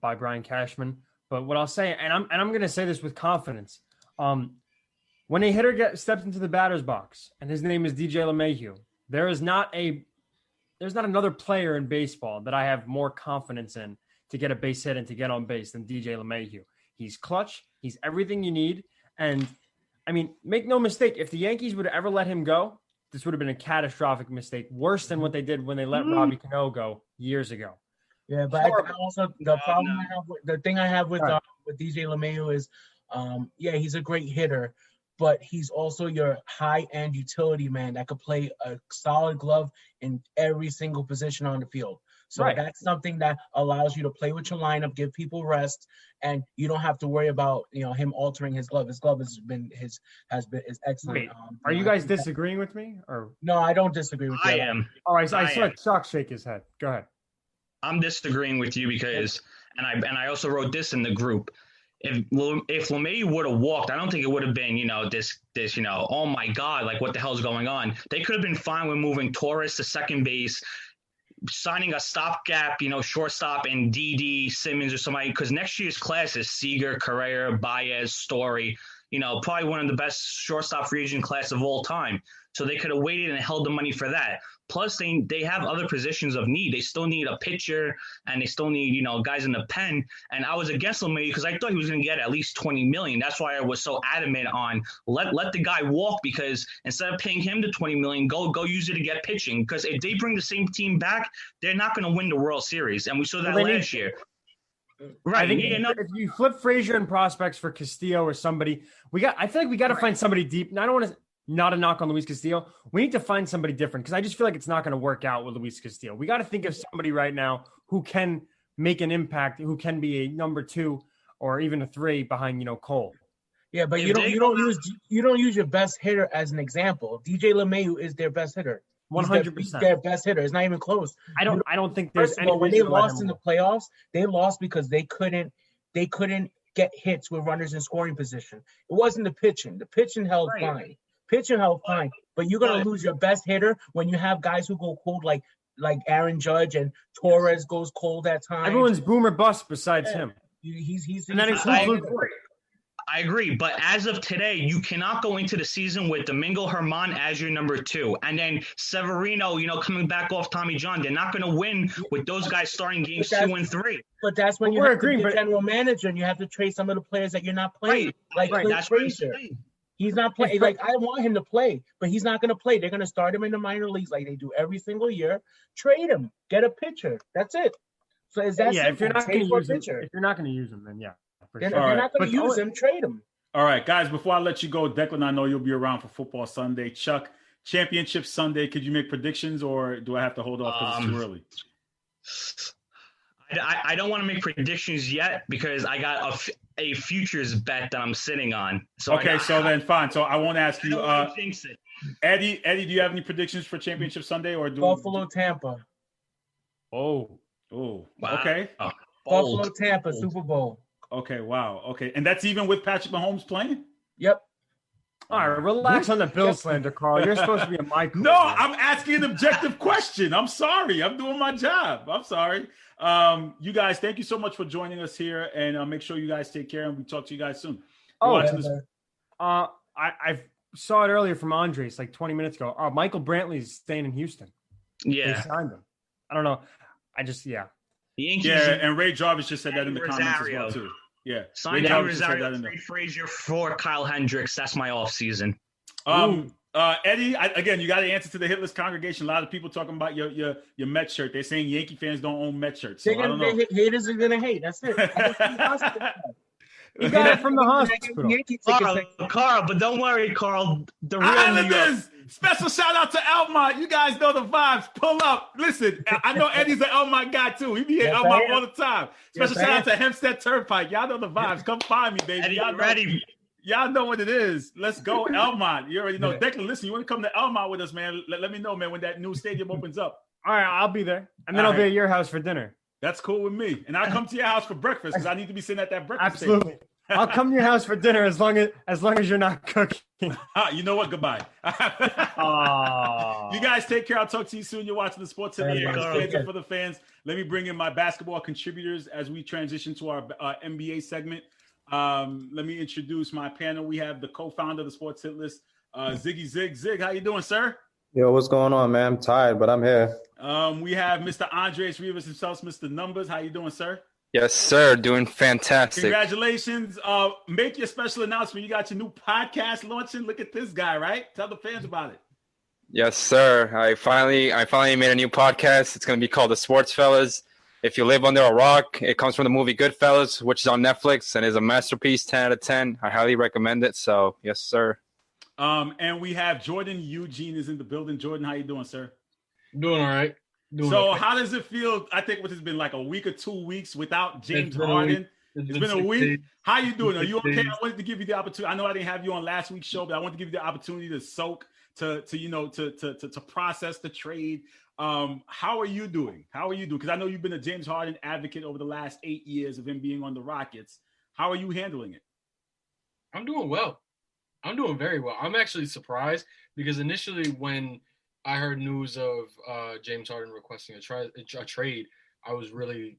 by Brian Cashman. But what I'll say, and I'm going to say this with confidence, when a hitter steps into the batter's box and his name is DJ LeMahieu, there's not another player in baseball that I have more confidence in to get a base hit and to get on base than DJ LeMahieu. He's clutch. He's everything you need. And I mean, make no mistake, if the Yankees would have ever let him go, this would have been a catastrophic mistake, worse than what they did when they let Robbie Cano go years ago. Yeah, but I also the thing I have with DJ LeMahieu is, he's a great hitter, but he's also your high-end utility man that could play a solid glove in every single position on the field. So that's something that allows you to play with your lineup, give people rest, and you don't have to worry about him altering his glove. His glove is excellent. Wait, are you guys disagreeing with me? Or no, I don't disagree with you. I am. All right, so I saw Chuck shake his head. Go ahead. I'm disagreeing with you because, and I also wrote this in the group. If LeMahieu would have walked, I don't think it would have been, this, oh my God, like what the hell's going on? They could have been fine with moving Torres to second base, signing a stopgap, shortstop and DD Simmons or somebody, because next year's class is Seager, Correa, Baez, Story, probably one of the best shortstop free agent class of all time. So they could have waited and held the money for that. Plus, they have other positions of need. They still need a pitcher, and they still need, guys in the pen. And I was against LeMahieu because I thought he was going to get at least $20 million. That's why I was so adamant on let the guy walk, because instead of paying him the $20 million, go use it to get pitching. Because if they bring the same team back, they're not going to win the World Series. And we saw that last year. Right. I think if you flip Frazier and prospects for Castillo or somebody, I feel like we got to find somebody deep. And I don't want to. Not a knock on Luis Castillo. We need to find somebody different because I just feel like it's not going to work out with Luis Castillo. We got to think of somebody right now who can make an impact, who can be a number 2 or even a 3 behind, Cole. Yeah, but you don't use your best hitter as an example. DJ LeMahieu is their best hitter. 100%. He's their best hitter. It's not even close. I don't think there's any. When they lost in the playoffs, they lost because they couldn't get hits with runners in scoring position. It wasn't the pitching. The pitching held fine. Pitcher held fine, but you're gonna lose your best hitter when you have guys who go cold like Aaron Judge and Torres goes cold at times. Everyone's boomer bust besides him. He's and then includes Luke Voit. I agree, but as of today, you cannot go into the season with Domingo Germán as your number 2, and then Severino, coming back off Tommy John. They're not going to win with those guys starting games 2 and 3. But that's when you're a general manager and you have to trade some of the players that you're not playing, That's Frazier. He's not playing. Like, I want him to play, but he's not going to play. They're going to start him in the minor leagues like they do every single year. Trade him. Get a pitcher. That's it. So is that if you're not going to use him, then for sure. If you're not going to use him, trade him. All right, guys. Before I let you go, Declan, I know you'll be around for Football Sunday. Chuck, Championship Sunday. Could you make predictions, or do I have to hold off because it's too early? I don't want to make predictions yet because I got a futures bet that I'm sitting on. So then fine. So I won't ask I you. don't want to jinx it. Eddie, do you have any predictions for Championship Sunday or Buffalo, Tampa. Oh, Wow. okay. Oh, Buffalo, bold. Tampa, Super Bowl. Okay, wow. Okay. And that's even with Patrick Mahomes playing? Yep. All right, relax on the Bills slander, Carl. You're supposed to be a Michael. No, I'm asking an objective question. I'm sorry. I'm doing my job. I'm sorry. You guys, thank you so much for joining us here, and make sure you guys take care, and we talk to you guys soon. I saw it earlier from Andres like 20 minutes ago. Michael Brantley's staying in Houston. Yeah. They signed him. I don't know. The Yankees. Yeah, and Ray Jarvis just said that in the comments as well too. Yeah, Sign Ray Jarvis Rosario, just said that in Trey Frazier for Kyle Hendricks. That's my off season. Eddie, again, you got to answer to the hitless congregation. A lot of people talking about your Met shirt. They're saying Yankee fans don't own Met shirts. So I don't know. Haters are gonna hate. That's it. You got it from the hospital. Carl, but don't worry, Carl. The real Islanders! Special shout out to Elmont. You guys know the vibes. Pull up. Listen, I know Eddie's an Elmont guy too. He be at Elmont all the time. Special shout out to Hempstead Turnpike. Y'all know the vibes. Come find me, baby. Eddie, Y'all ready? Y'all know what it is. Let's go, Elmont. You already know. Declan, listen, you want to come to Elmont with us, man? Let me know, man, when that new stadium opens up. All right, I'll be there. And then I'll be at your house for dinner. That's cool with me. And I'll come to your house for breakfast because I need to be sitting at that breakfast Absolutely. table. I'll come to your house for dinner as long as you're not cooking. You know what? Goodbye. You guys take care. I'll talk to you soon. You're watching the Sports Hit List by the fans and for the fans. Let me bring in my basketball contributors as we transition to our NBA segment. Let me introduce my panel. We have the co-founder of the Sports Hit List, Ziggy Zig. Zig, how you doing, sir? Yo, what's going on, man? I'm tired, but I'm here. We have Mr. Andres Rivas himself, Mr. Numbers. How you doing, sir? Yes, sir. Doing fantastic. Congratulations. Make your special announcement. You got your new podcast launching. Look at this guy, right? Tell the fans about it. Yes, sir. I finally made a new podcast. It's going to be called The Sports Fellas. If you live under a rock, it comes from the movie Goodfellas, which is on Netflix and is a masterpiece, 10 out of 10. I highly recommend it. So, yes, sir. And we have Jordan Eugene is in the building. Jordan, how you doing, sir? Doing all right. How does it feel? I think what has been like a week or 2 weeks without James Harden. It's been a week. How you doing? Are you okay? I wanted to give you the opportunity. I know I didn't have you on last week's show, but I wanted to give you the opportunity to soak, to process the trade. How are you doing? Because I know you've been a James Harden advocate over the last 8 years of him being on the Rockets. How are you handling it? I'm doing well. I'm doing very well. I'm actually surprised because initially when I heard news of James Harden requesting a trade, I was really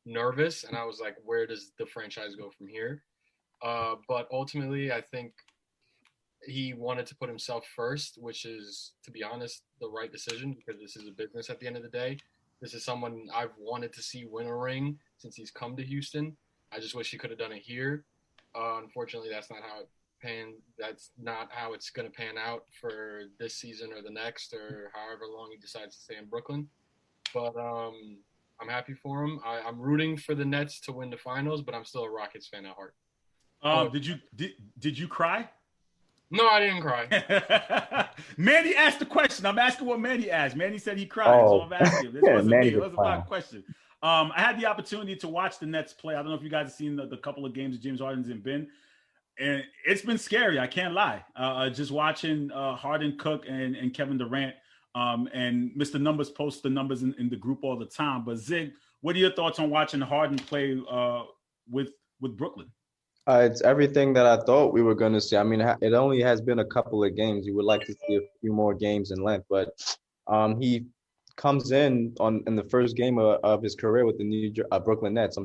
nervous, and I was like, where does the franchise go from here? But ultimately, I think he wanted to put himself first, which is, to be honest, the right decision because this is a business at the end of the day. This is someone I've wanted to see win a ring since he's come to Houston. I just wish he could have done it here. Unfortunately, that's not how it's going to pan out for this season or the next or however long he decides to stay in Brooklyn. But I'm happy for him. I'm rooting for the Nets to win the finals, but I'm still a Rockets fan at heart. Did you cry? No, I didn't cry. Manny asked the question. I'm asking what Manny asked. Manny said he cried. So I'm asking him. This wasn't me. It wasn't my question. I had the opportunity to watch the Nets play. I don't know if you guys have seen the couple of games that James Harden's been. And it's been scary. I can't lie. Just watching Harden cook and Kevin Durant and Mr. Numbers post the numbers in the group all the time. But Zig, what are your thoughts on watching Harden play with Brooklyn? It's everything that I thought we were going to see. I mean, it only has been a couple of games. You would like to see a few more games in length, but he comes in the first game of his career with the Brooklyn Nets.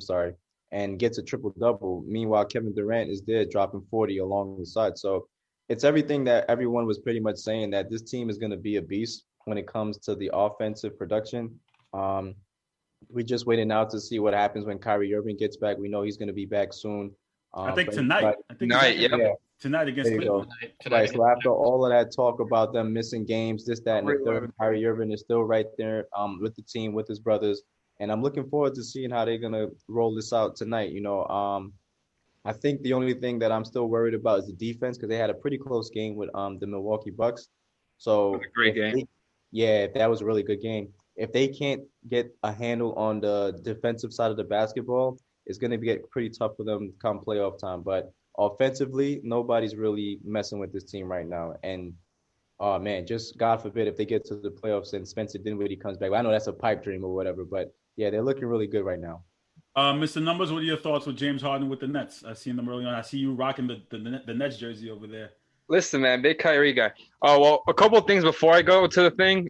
And gets a triple-double. Meanwhile, Kevin Durant is there dropping 40 along the side. So it's everything that everyone was pretty much saying, that this team is going to be a beast when it comes to the offensive production. We just waiting now to see what happens when Kyrie Irving gets back. We know he's going to be back soon. I think tonight. Tonight against Cleveland. Right. So after all of that talk about them missing games, this, that, and the third, Kyrie Irving is still right there with the team, with his brothers. And I'm looking forward to seeing how they're going to roll this out tonight. I think the only thing that I'm still worried about is the defense because they had a pretty close game with the Milwaukee Bucks. So a great game. That was a really good game. if they can't get a handle on the defensive side of the basketball, it's going to get pretty tough for them come playoff time. But offensively, nobody's really messing with this team right now. And oh man, just God forbid if they get to the playoffs and Spencer Dinwiddie comes back. I know that's a pipe dream or whatever, but yeah, they're looking really good right now. Mr. Numbers, what are your thoughts with James Harden with the Nets? I seen them early on. I see you rocking the Nets jersey over there. Listen, man, big Kyrie guy. Oh, well, a couple of things before I go to the thing.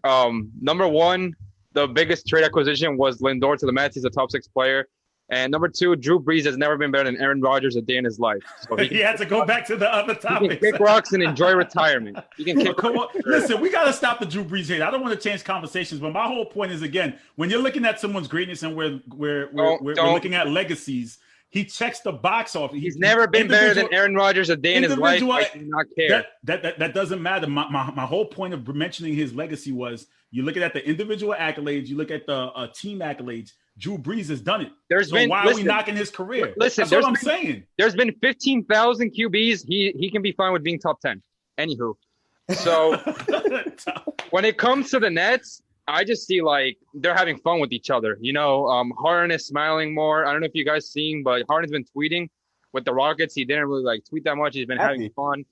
Number one, the biggest trade acquisition was Lindor to the Mets. He's a top 6 player. And number two, Drew Brees has never been better than Aaron Rodgers a day in his life. So he had to go back to the other topics. He can kick rocks and enjoy retirement. He can kick. Come on. Listen, we got to stop the Drew Brees hate. I don't want to change conversations, but my whole point is, again, when you're looking at someone's greatness and we're looking at legacies, he checks the box off. He's never been better than Aaron Rodgers a day in his life. I do not care. That doesn't matter. My whole point of mentioning his legacy was you're looking at the individual accolades, you look at the team accolades. Drew Brees has done it. Why are we knocking his career? Listen, that's what I'm saying. There's been 15,000 QBs. He can be fine with being top 10. Anywho, so when it comes to the Nets, I just see like they're having fun with each other. You know, Harden is smiling more. I don't know if you guys seen, but Harden's been tweeting with the Rockets. He didn't really like tweet that much. He's been having fun.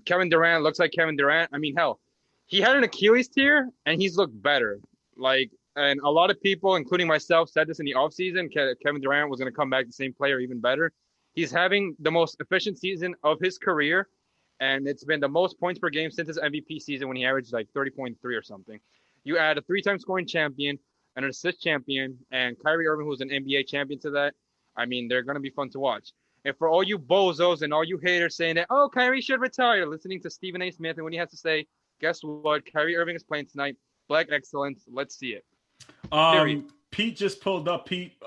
Kevin Durant looks like Kevin Durant. I mean, hell, he had an Achilles tear and he's looked better. Like, and a lot of people, including myself, said this in the offseason. Kevin Durant was going to come back the same player, even better. He's having the most efficient season of his career, and it's been the most points per game since his MVP season when he averaged like 30.3 or something. You add a 3-time scoring champion, an assist champion, and Kyrie Irving, who's an NBA champion to that. I mean, they're going to be fun to watch. And for all you bozos and all you haters saying that, oh, Kyrie should retire, listening to Stephen A. Smith and what he has to say, guess what? Kyrie Irving is playing tonight. Black excellence. Let's see it. Pete just pulled up. Pete,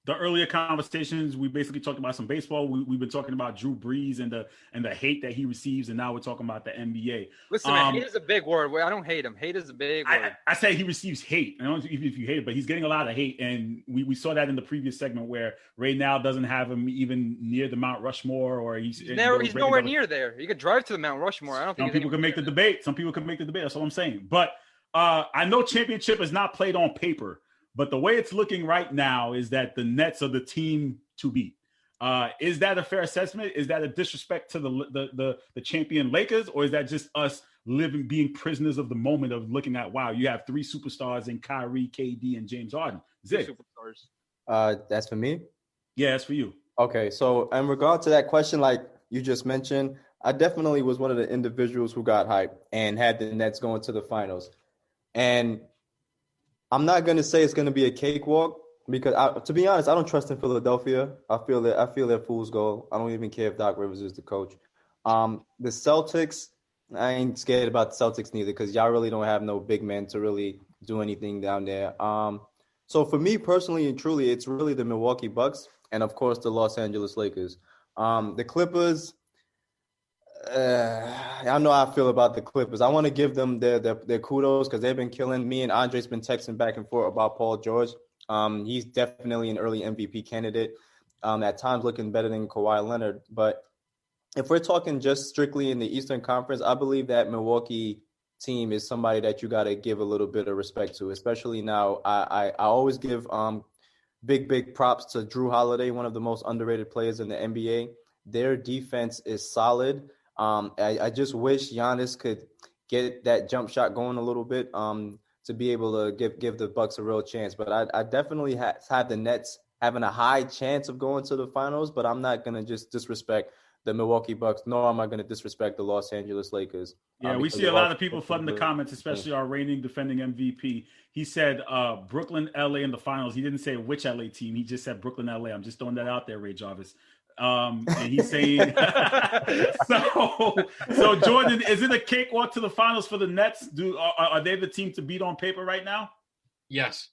the earlier conversations, we basically talked about some baseball. We've been talking about Drew Brees and the hate that he receives, and now we're talking about the NBA. Listen, man, hate is a big word. I don't hate him. Hate is a big word. I say he receives hate. I don't know if you hate it, but he's getting a lot of hate, and we saw that in the previous segment where Ray now doesn't have him even near the Mount Rushmore, or he's nowhere near there. You could drive to the Mount Rushmore. I don't think some people can make the debate. Some people can make the debate. That's all I'm saying. But I know championship is not played on paper, but the way it's looking right now is that the Nets are the team to beat. Is that a fair assessment? Is that a disrespect to the champion Lakers, or is that just us being prisoners of the moment of looking at, wow, you have 3 superstars in Kyrie, KD, and James Harden? Zig. Superstars. That's for me? Yeah, that's for you. Okay, so in regard to that question, like you just mentioned, I definitely was one of the individuals who got hyped and had the Nets going to the finals. And I'm not going to say it's going to be a cakewalk because, to be honest, I don't trust in Philadelphia. I feel they're fool's gold. I don't even care if Doc Rivers is the coach. The Celtics, I ain't scared about the Celtics neither because y'all really don't have no big men to really do anything down there. So for me personally and truly, it's really the Milwaukee Bucks and, of course, the Los Angeles Lakers. The Clippers, I know how I feel about the Clippers. I want to give them their kudos because they've been killing. Me and Andre's been texting back and forth about Paul George. He's definitely an early MVP candidate. At times looking better than Kawhi Leonard. But if we're talking just strictly in the Eastern Conference, I believe that Milwaukee team is somebody that you got to give a little bit of respect to, especially now. I always give big props to Drew Holiday, one of the most underrated players in the NBA. Their defense is solid. I just wish Giannis could get that jump shot going a little bit to be able to give the Bucks a real chance. But I definitely have the Nets having a high chance of going to the finals, but I'm not going to just disrespect the Milwaukee Bucks, nor am I going to disrespect the Los Angeles Lakers. Yeah, we see a lot of people flooding the comments, especially our reigning defending MVP. He said Brooklyn, LA in the finals. He didn't say which LA team. He just said Brooklyn, LA. I'm just throwing that out there, Ray Jarvis. And he's saying so Jordan, is it a cakewalk to the finals for the Nets? Are they the team to beat on paper right now? Yes,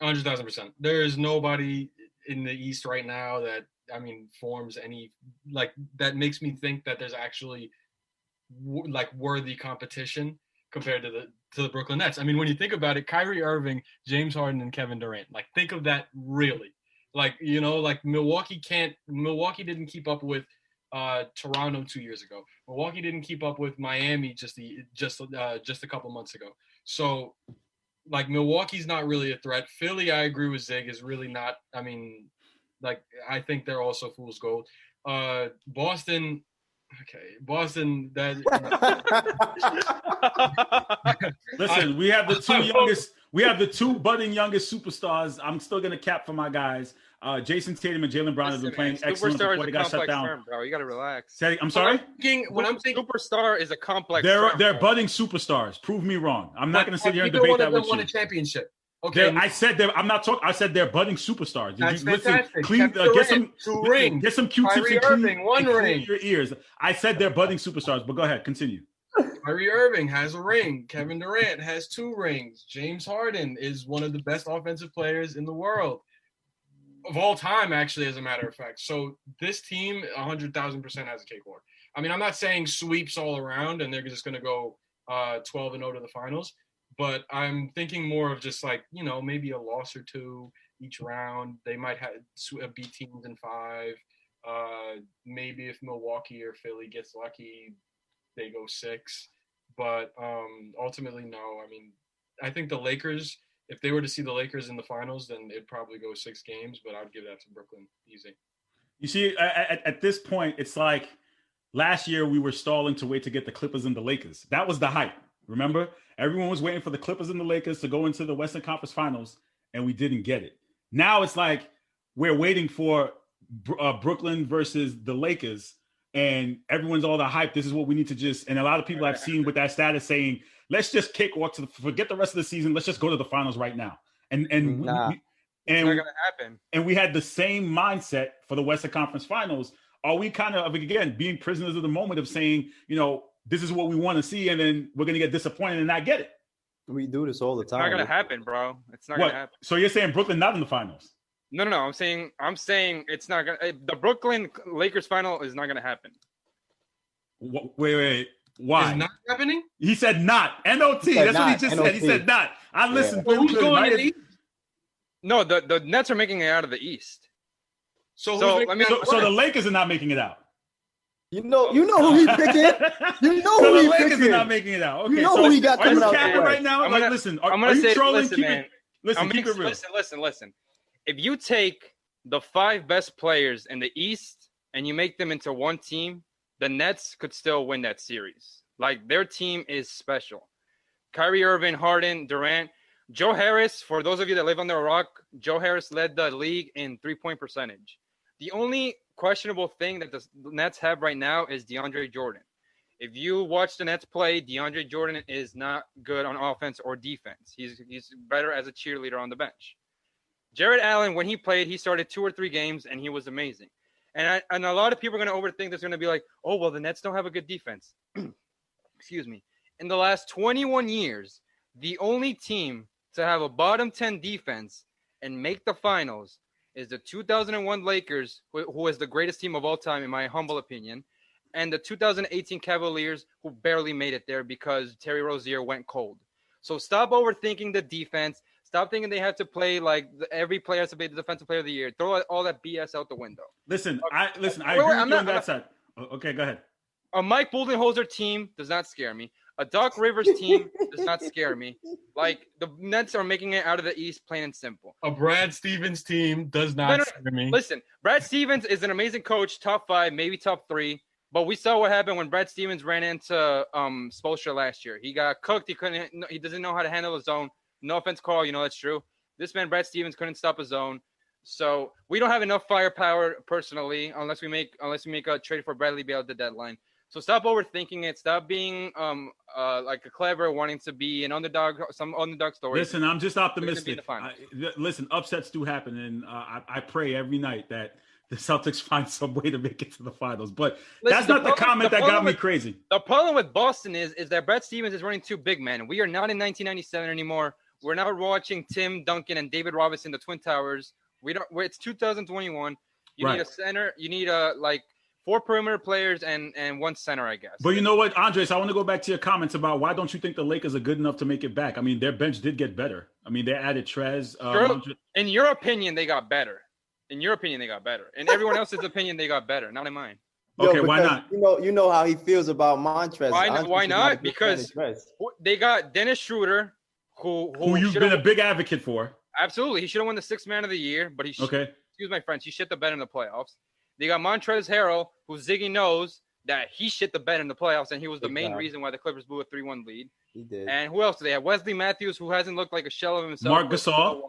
100,000%. There is nobody in the East right now that forms any that makes me think that there's actually worthy competition compared to the Brooklyn Nets. I mean, when you think about it, Kyrie Irving, James Harden, and Kevin Durant. Think of that really. Milwaukee didn't keep up with Toronto 2 years ago. Milwaukee didn't keep up with Miami just a couple months ago. So like Milwaukee's not really a threat. Philly, I agree with Zig, is really not. I mean, like I think they're also fool's gold. Boston, okay, Boston. That Listen, we have the two youngest. We have the two budding youngest superstars. I'm still gonna cap for my guys. Jason Tatum and Jaylen Brown have been playing excellent before they got shut down. Term, bro. You got to relax. I'm sorry. When I'm thinking superstar is a complex. They're term, budding superstars. Prove me wrong. I'm not going to sit here and debate that with you. Won a championship. Okay, I said I'm not talking. I said they're budding superstars. Did That's you listen? fantastic. Clean, get some two rings. Get some Q-tips Kyrie and clean, Irving, one and clean ring. your ears. I said they're budding superstars, but go ahead, continue. Kyrie Irving has a ring. Kevin Durant has 2 rings. James Harden is one of the best offensive players in the world. Of all time, actually, as a matter of fact. So this team, 100,000% has a cakewalk. I mean, I'm not saying sweeps all around and they're just going to go 12-0 to the finals, but I'm thinking more of just like, maybe a loss or 2 each round. They might have beat teams in 5. Maybe if Milwaukee or Philly gets lucky, they go 6. But ultimately, no. I mean, I think the Lakers, if they were to see the Lakers in the finals, then it'd probably go 6 games, but I'd give that to Brooklyn easy. You see, at this point, it's like last year we were stalling to wait to get the Clippers and the Lakers. That was the hype. Remember? Everyone was waiting for the Clippers and the Lakers to go into the Western Conference Finals, and we didn't get it. Now it's like we're waiting for Brooklyn versus the Lakers, and everyone's all the hype. This is what we need to just – and a lot of people I've seen with that status saying – let's just kick walk to forget the rest of the season. Let's just go to the finals right now. And it's not gonna happen. And we had the same mindset for the Western Conference Finals. Are we kind of again being prisoners of the moment of saying, this is what we want to see, and then we're gonna get disappointed and not get it? We do this all the time. It's not gonna happen, bro. It's not gonna happen. So you're saying Brooklyn not in the finals? No. I'm saying it's not gonna. The Brooklyn Lakers final is not gonna happen. Wait. Why? It's not happening? He said not. N-O-T. That's not. what he just N-O-T. said. He said not. I listened. Well, who's going to the East? No, the Nets are making it out of the East. So the Lakers are not making it out. You know who he picking. You know So who the he Lakers picking. are not making it out. Okay, You know so who he got are you coming out capping the right West. now? I'm Like, gonna- listen, I'm are gonna you say, trolling? listen, Keep man. it. Listen, keep it real. Listen. If you take the 5 best players in the East and you make them into one team, the Nets could still win that series. Like, their team is special. Kyrie Irving, Harden, Durant, Joe Harris. For those of you that live under a rock, Joe Harris led the league in 3-point percentage. The only questionable thing that the Nets have right now is DeAndre Jordan. If you watch the Nets play, DeAndre Jordan is not good on offense or defense. He's better as a cheerleader on the bench. Jared Allen, when he played, he started 2 or 3 games, and he was amazing. And a lot of people are going to overthink this. Going to be like, oh, well, the Nets don't have a good defense. Excuse me. In the last 21 years, the only team to have a bottom 10 defense and make the finals is the 2001 Lakers, who is the greatest team of all time, in my humble opinion, and the 2018 Cavaliers, who barely made it there because Terry Rozier went cold. So stop overthinking the defense. Stop thinking they have to play like every player has to be the defensive player of the year. Throw all that BS out the window. Listen, I agree with you on that side. Okay, go ahead. A Mike Budenholzer team does not scare me. A Doc Rivers team does not scare me. Like, the Nets are making it out of the East, plain and simple. A Brad Stevens team does not scare me. Listen, Brad Stevens is an amazing coach, top 5, maybe top 3. But we saw what happened when Brad Stevens ran into Spoelstra last year. He got cooked. He doesn't know how to handle his zone. No offense, Carl. You know that's true. This man, Brad Stevens, couldn't stop his zone. So we don't have enough firepower personally, unless we make a trade for Bradley Beal at the deadline. So stop overthinking it. Stop being like a clever, wanting to be an underdog, some underdog story. Listen, I'm just optimistic. Listen, upsets do happen, and I pray every night that the Celtics find some way to make it to the finals. But that's not the comment that got me crazy. The problem with Boston is that Brad Stevens is running 2 big men. We are not in 1997 anymore. We're not watching Tim Duncan and David Robinson, the Twin Towers. It's 2021. You need a center. You need 4 perimeter players and 1 center, I guess. But you know what, Andres, I want to go back to your comments about why don't you think the Lakers are good enough to make it back? I mean, their bench did get better. I mean, they added Trez. In your opinion, they got better. In your opinion, they got better. In everyone else's opinion, they got better. Not in mine. Okay, why not? You know how he feels about Montrez. Why not? Because they got Dennis Schroeder, who you've should've- been a big advocate for. Absolutely. He should have won the Sixth Man of the Year, but Okay. excuse my French, he shit the bed in the playoffs. They got Montrezl Harrell, who Ziggy knows that he shit the bed in the playoffs, and he was the main reason why the Clippers blew a 3-1 lead. He did. And who else do they have? Wesley Matthews, who hasn't looked like a shell of himself. Marc Gasol.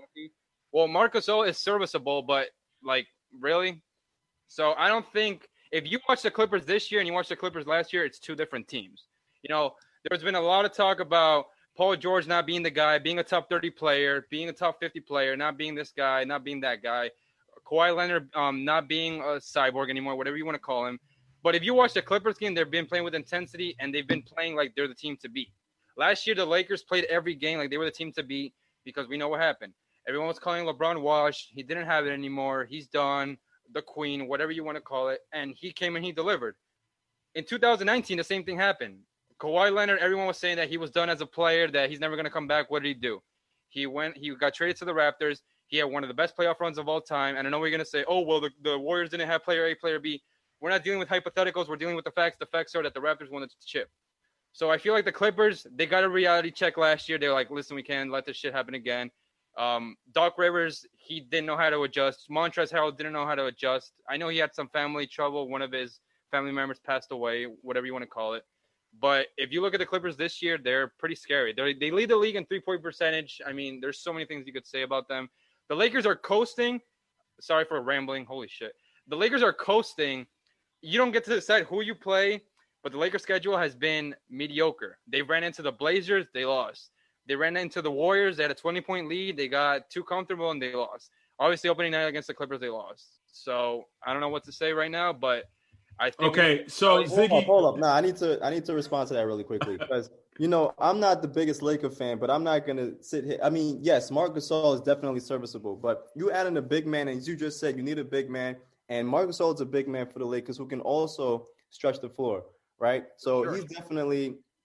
Well, Marc Gasol is serviceable, but like really? So I don't think if you watch the Clippers this year and you watch the Clippers last year, it's two different teams. You know, there's been a lot of talk about Paul George not being the guy, being a top 30 player, being a top 50 player, not being this guy, not being that guy. Kawhi Leonard not being a cyborg anymore, whatever you want to call him. But if you watch the Clippers game, they've been playing with intensity, and they've been playing like they're the team to beat. Last year, the Lakers played every game like they were the team to beat because we know what happened. Everyone was calling LeBron washed. He didn't have it anymore. He's done. The queen, whatever you want to call it. And he came and he delivered. In 2019, the same thing happened. Kawhi Leonard, everyone was saying that he was done as a player, that he's never going to come back. What did he do? He got traded to the Raptors. He had one of the best playoff runs of all time. And I know we're going to say, oh, well, the Warriors didn't have player A, player B. We're not dealing with hypotheticals. We're dealing with the facts. The facts are that the Raptors won the chip. So I feel like the Clippers, they got a reality check last year. They're like, listen, we can't let this shit happen again. Doc Rivers, he didn't know how to adjust. Montrezl Harrell didn't know how to adjust. I know he had some family trouble. One of his family members passed away, whatever you want to call it. But if you look at the Clippers this year, they're pretty scary. They lead the league in three-point percentage. I mean, there's so many things you could say about them. The Lakers are coasting. Sorry for rambling. Holy shit. The Lakers are coasting. You don't get to decide who you play, but the Lakers' schedule has been mediocre. They ran into the Blazers. They lost. They ran into the Warriors. They had a 20-point lead. They got too comfortable, and they lost. Obviously, opening night against the Clippers, they lost. So I don't know what to say right now, but I think. Okay, so Ziggy, hold up. No, I need to respond to that really quickly because I'm not the biggest Laker fan, but I'm not gonna sit here. I mean, yes, Marc Gasol is definitely serviceable, but you add in a big man, and as you just said, you need a big man, and Marc Gasol is a big man for the Lakers who can also stretch the floor, right? So Sure.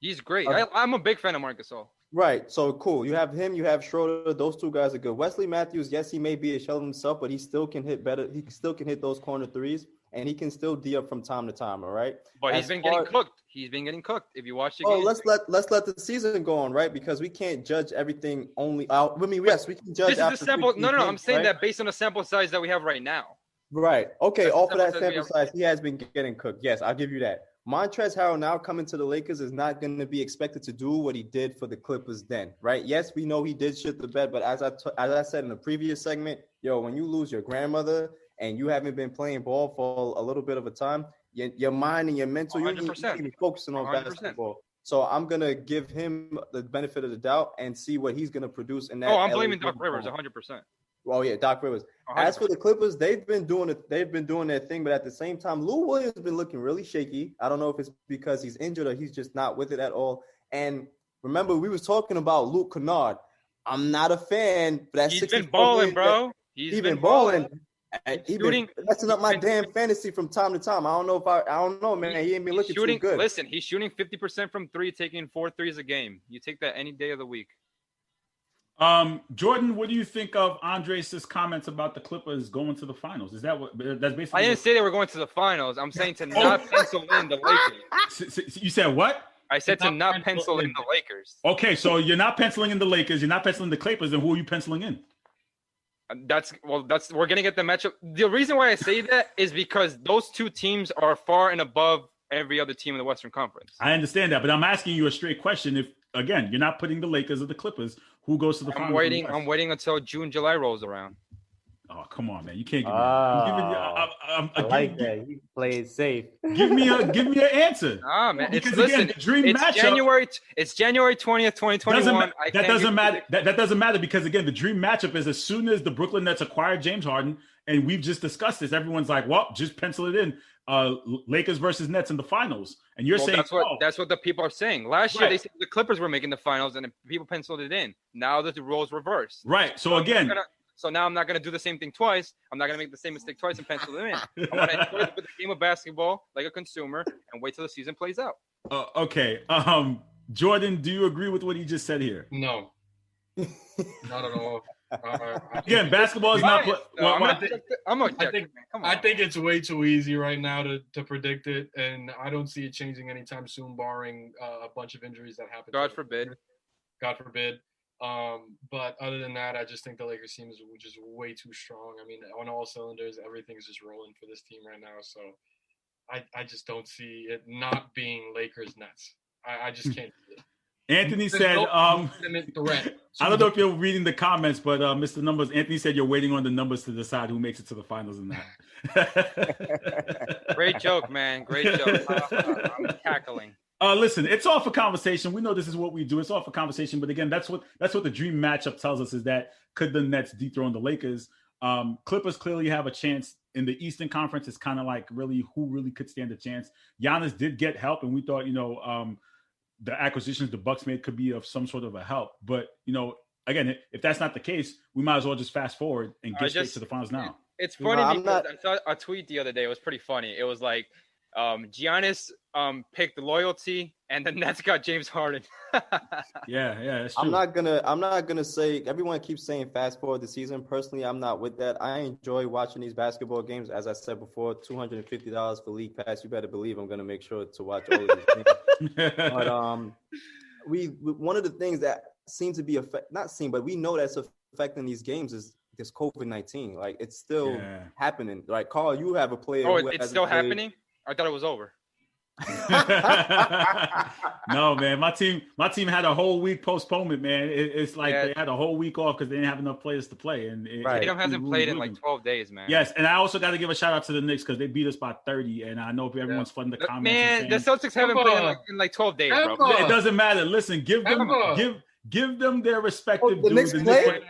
He's great. I'm a big fan of Marc Gasol. Right. So cool. You have him, you have Schroeder. Those two guys are good. Wesley Matthews, yes, he may be a shell of himself, but he still can hit better. He still can hit those corner threes, and he can still D up from time to time. All right. But he's been getting cooked. He's been getting cooked. If you watch the game. Let's let the season go on, right? Because we can't judge everything only out. I mean, yes, we can judge. This is the sample. No. I'm saying that based on the sample size that we have right now. Right. Okay. That's Off of that sample sample size, he has been getting cooked. Yes, I'll give you that. Montrezl Harrell now coming to the Lakers is not going to be expected to do what he did for the Clippers then, right? Yes, we know he did shit the bed, but as I said in the previous segment, when you lose your grandmother and you haven't been playing ball for a little bit of a time, your mind and your mental, you're even focusing on 100%. Basketball. So I'm going to give him the benefit of the doubt and see what he's going to produce in that. Oh, I'm blaming Doc Rivers 100%. Oh yeah, Doc Rivers. 100%. As for the Clippers, they've been doing their thing, but at the same time, Lou Williams has been looking really shaky. I don't know if it's because he's injured or he's just not with it at all. And remember, we was talking about Luke Kennard. I'm not a fan, but he's been balling, bro. He's been balling. He's been messing up my damn fantasy from time to time. I don't know, man. He ain't been looking too good. Listen, he's shooting 50% from three, taking 4 threes a game. You take that any day of the week. Jordan, what do you think of Andres' comments about the Clippers going to the finals? Is that that's basically? I didn't say they were going to the finals. I'm saying to not pencil in the Lakers. You said what? I said to not pencil in the Lakers. Okay, so you're not penciling in the Lakers. You're not penciling the Clippers. And who are you penciling in? We're gonna get the matchup. The reason why I say that is because those two teams are far and above every other team in the Western Conference. I understand that, but I'm asking you a straight question. If again, you're not putting the Lakers or the Clippers, who goes to the finals? I'm waiting until June, July rolls around. Oh, come on, man! You can't give me. I like that. He played safe. Give me an answer. Ah, man, because again, the dream matchup. It's January 20th, 2021. That doesn't matter. That doesn't matter because again, the dream matchup is as soon as the Brooklyn Nets acquired James Harden, and we've just discussed this. Everyone's like, "Well, just pencil it in." Lakers versus Nets in the finals, and you're saying that's what the people are saying. Last year they said the Clippers were making the finals, and people penciled it in. Now that the roles reversed, right? So again. So now I'm not going to do the same thing twice. I'm not going to make the same mistake twice and pencil them in. I'm going to enjoy the game of basketball like a consumer and wait till the season plays out. Okay. Jordan, do you agree with what he just said here? No. Not at all. Again, basketball is not. I think it's way too easy right now to predict it, and I don't see it changing anytime soon, barring a bunch of injuries that happen. God forbid. But other than that, I just think the Lakers team is just way too strong. I mean, on all cylinders, everything's just rolling for this team right now. So I just don't see it not being Lakers Nets. I just can't see it. Anthony There's said, no legitimate threat. I don't know if you're reading the comments, but Mr. Numbers, Anthony said you're waiting on the numbers to decide who makes it to the finals and that. Great joke, man. Great joke. I'm cackling. Listen, it's all for conversation. We know this is what we do. It's all for conversation. But again, that's what the dream matchup tells us, is that could the Nets dethrone the Lakers? Clippers clearly have a chance in the Eastern Conference. It's kind of like really who really could stand a chance. Giannis did get help, and we thought, the acquisitions the Bucks made could be of some sort of a help. But, again, if that's not the case, we might as well just fast forward and get straight to the finals now. It's funny because I saw a tweet the other day. It was pretty funny. It was like Giannis picked loyalty, and the Nets got James Harden. Yeah, it's true. I'm not gonna say, everyone keeps saying fast forward the season. Personally, I'm not with that. I enjoy watching these basketball games. As I said before, $250 for league pass. You better believe I'm gonna make sure to watch all of these games. But one of the things that seems to be but we know that's affecting these games is this COVID-19. Like, it's still happening. Like, Carl, you have a player. Oh, it's still happening? I thought it was over. No, man. My team had a whole week postponement, man. It's like they had a whole week off because they didn't have enough players to play. And Tatum hasn't played in like 12 days, man. Yes, and I also got to give a shout out to the Knicks because they beat us by 30. And I know if everyone's flooding the comments. Man, the Celtics haven't played in like 12 days, bro. It doesn't matter. Listen, give them their respective the Knicks play?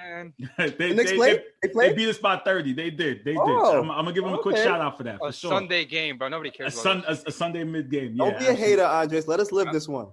They beat us by 30. They did. So I'm gonna give them a quick shout out for that. For sure. Sunday game, bro. Nobody cares. A Sunday mid game. Don't be a hater, Andres. Let us live this one.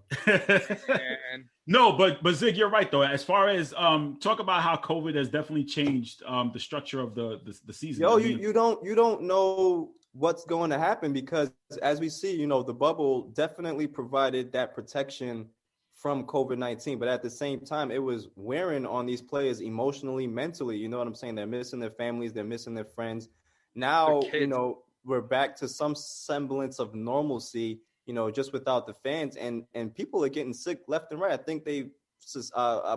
No, but Zig, you're right though. As far as talk about how COVID has definitely changed the structure of the season. Yo, you don't know what's going to happen, because as we see, the bubble definitely provided that protection from COVID-19, but at the same time, it was wearing on these players emotionally, mentally. You know what I'm saying? They're missing their families, they're missing their friends. Now, we're back to some semblance of normalcy, just without the fans, and people are getting sick left and right. I think they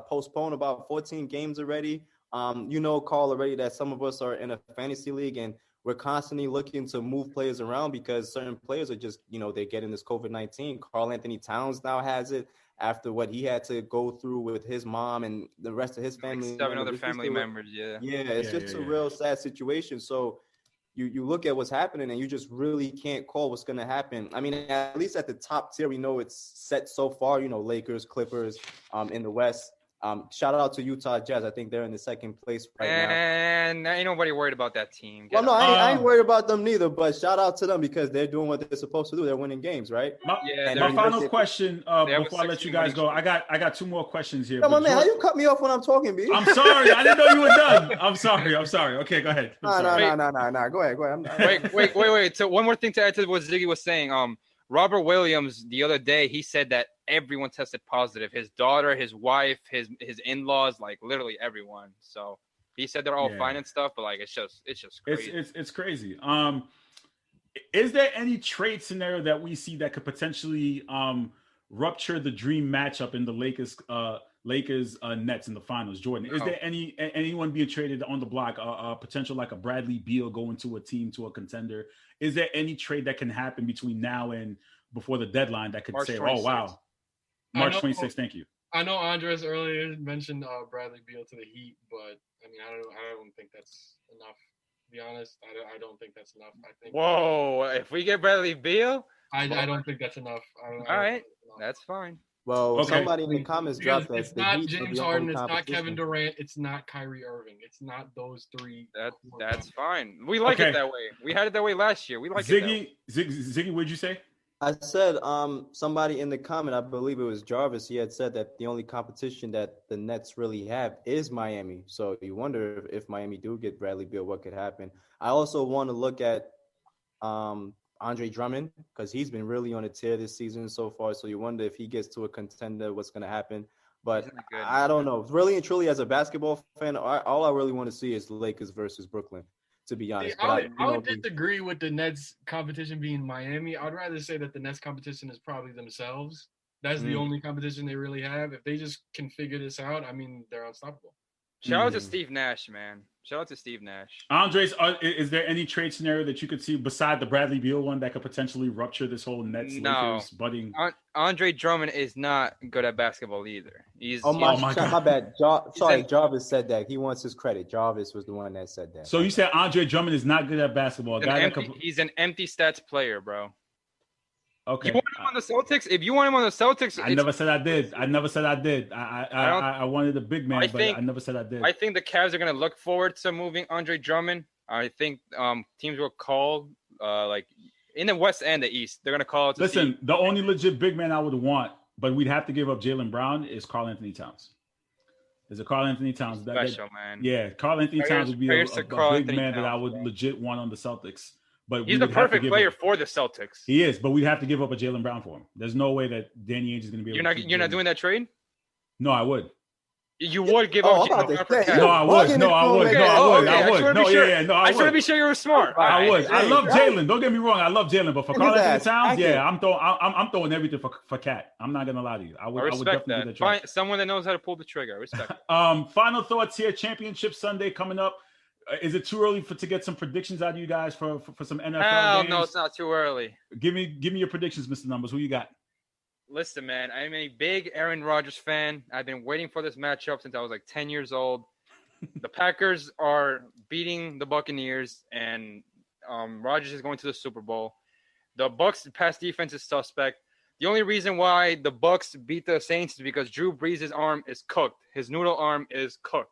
postponed about 14 games already. Carl, already that some of us are in a fantasy league, and we're constantly looking to move players around because certain players are just, they're getting this COVID-19. Karl Anthony Towns now has it, after what he had to go through with his mom and the rest of his family. Like 7 other family members, yeah. Yeah, it's just a real sad situation. So you look at what's happening and you just really can't call what's going to happen. I mean, at least at the top tier, we know it's set so far, Lakers, Clippers in the West. Shout out to Utah Jazz. I think they're in the second place right now. And ain't nobody worried about that team. I ain't worried about them neither, but shout out to them because they're doing what they're supposed to do. They're winning games, right? My final question before I let you guys go. I got 2 more questions here. Come on, man. How you cut me off when I'm talking, B? I'm sorry. I didn't know you were done. I'm sorry. Okay, go ahead. No. Go ahead. Wait. So one more thing to add to what Ziggy was saying. Robert Williams, the other day, he said that everyone tested positive. His daughter, his wife, his in-laws, like literally everyone. So he said they're all fine and stuff, but like it's just crazy. It's crazy. Is there any trade scenario that we see that could potentially rupture the dream matchup in the Lakers Nets in the finals? Jordan, is there anyone being traded on the block? A potential like a Bradley Beal going to a team, to a contender? Is there any trade that can happen between now and before the deadline that could say, 26. "Oh wow, March 26"? Thank you. I know Andres earlier mentioned Bradley Beal to the Heat, but I mean, I don't think that's enough. To be honest, I don't think that's enough. I think. Whoa! If we get Bradley Beal, I don't think that's enough. All right, that's fine. Well, somebody in the comments dropped that. It's not James Harden. It's not Kevin Durant. It's not Kyrie Irving. It's not those 3. That's fine. We like it that way. We had it that way last year. We like it that way. Ziggy, what'd you say? I said somebody in the comment, I believe it was Jarvis, he had said that the only competition that the Nets really have is Miami. So you wonder if Miami do get Bradley Beal, what could happen. I also want to look at Andre Drummond, because he's been really on a tear this season so far. So you wonder if he gets to a contender, what's going to happen. But I don't know. Really and truly, as a basketball fan, all I really want to see is Lakers versus Brooklyn, to be honest. I would disagree with the Nets competition being Miami. I'd rather say that the Nets competition is probably themselves That's the only competition they really have. If they just can figure this out, I mean, they're unstoppable. Shout out to Steve Nash, man. Shout out to Steve Nash. Andres, is there any trade scenario that you could see beside the Bradley Beal one that could potentially rupture this whole Nets Lakers budding? Andre Drummond is not good at basketball either. He's my bad. Jarvis said that. He wants his credit. Jarvis was the one that said that. So you said Andre Drummond is not good at basketball. He's an empty stats player, bro. Okay. You want him on the Celtics? If you want him on the Celtics, I never said I did. I wanted a big man, but I never said I did. I think the Cavs are going to look forward to moving Andre Drummond. I think teams will call, like in the West and the East, they're going to call. Listen, the only legit big man I would want, but we'd have to give up Jaylen Brown, is Karl Anthony Towns. There's a Karl Anthony Towns. Special, man. Yeah, Karl Anthony Towns would be a big man that I would legit want on the Celtics. But he's the perfect player for the Celtics. He is, but we'd have to give up a Jaylen Brown for him. There's no way that Danny Ainge is going to be able to. You're not doing that trade? No, I would. You would give up Jaylen Brown for Cavs? No, I would. I would. I just want to be sure you were smart. I would. I love Jaylen. Don't get me wrong. I love Jaylen, but for Karl Anthony Towns, I'm throwing everything for Cat. I'm not going to lie to you. I would respect definitely that. Find someone that knows how to pull the trigger. I respect it. Final thoughts here. Championship Sunday coming up. Is it too early to get some predictions out of you guys for some NFL games? No, it's not too early. Give me your predictions, Mr. Numbers. Who you got? Listen, man, I'm a big Aaron Rodgers fan. I've been waiting for this matchup since I was like 10 years old. The Packers are beating the Buccaneers, and Rodgers is going to the Super Bowl. The Bucs' pass defense is suspect. The only reason why the Bucs beat the Saints is because Drew Brees' arm is cooked. His noodle arm is cooked.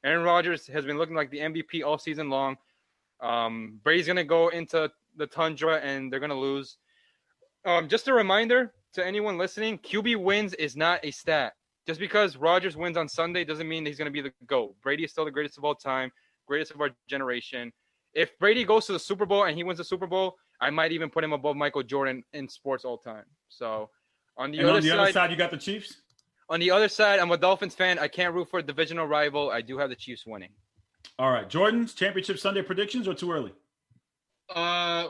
Aaron Rodgers has been looking like the MVP all season long. Brady's going to go into the tundra, and they're going to lose. Just a reminder to anyone listening, QB wins is not a stat. Just because Rodgers wins on Sunday doesn't mean that he's going to be the GOAT. Brady is still the greatest of all time, greatest of our generation. If Brady goes to the Super Bowl and he wins the Super Bowl, I might even put him above Michael Jordan in sports all time. So on the other side, you got the Chiefs? On the other side, I'm a Dolphins fan. I can't root for a divisional rival. I do have the Chiefs winning. All right. Jordan's Championship Sunday predictions or too early?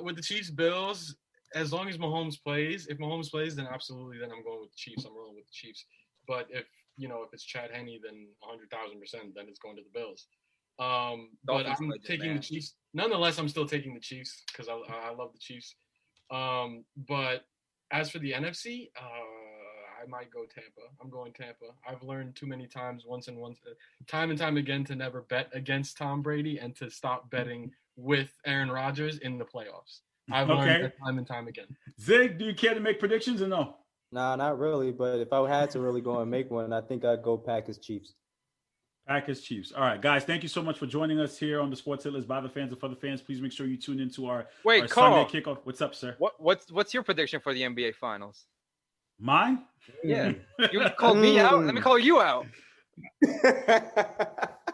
With the Chiefs Bills, as long as Mahomes plays, if Mahomes plays, then absolutely, then I'm going with the Chiefs. I'm rolling with the Chiefs. But if it's Chad Henne, then 100,000%, then it's going to the Bills. But I'm taking the Chiefs. Nonetheless, I'm still taking the Chiefs because I love the Chiefs. But as for the NFC, I might go Tampa. I'm going Tampa. I've learned too many times, time and time again, to never bet against Tom Brady and to stop betting with Aaron Rodgers in the playoffs. I've learned that time and time again. Zig, do you care to make predictions or no? Nah, not really. But if I had to really go and make one, I think I'd go Packers Chiefs. Packers Chiefs. All right, guys, thank you so much for joining us here on the Sports Hit List by the fans and for the fans. Please make sure you tune into our Carl, Sunday kickoff. What's up, sir? What's your prediction for the NBA Finals? Mine? Yeah. You called me out. Let me call you out.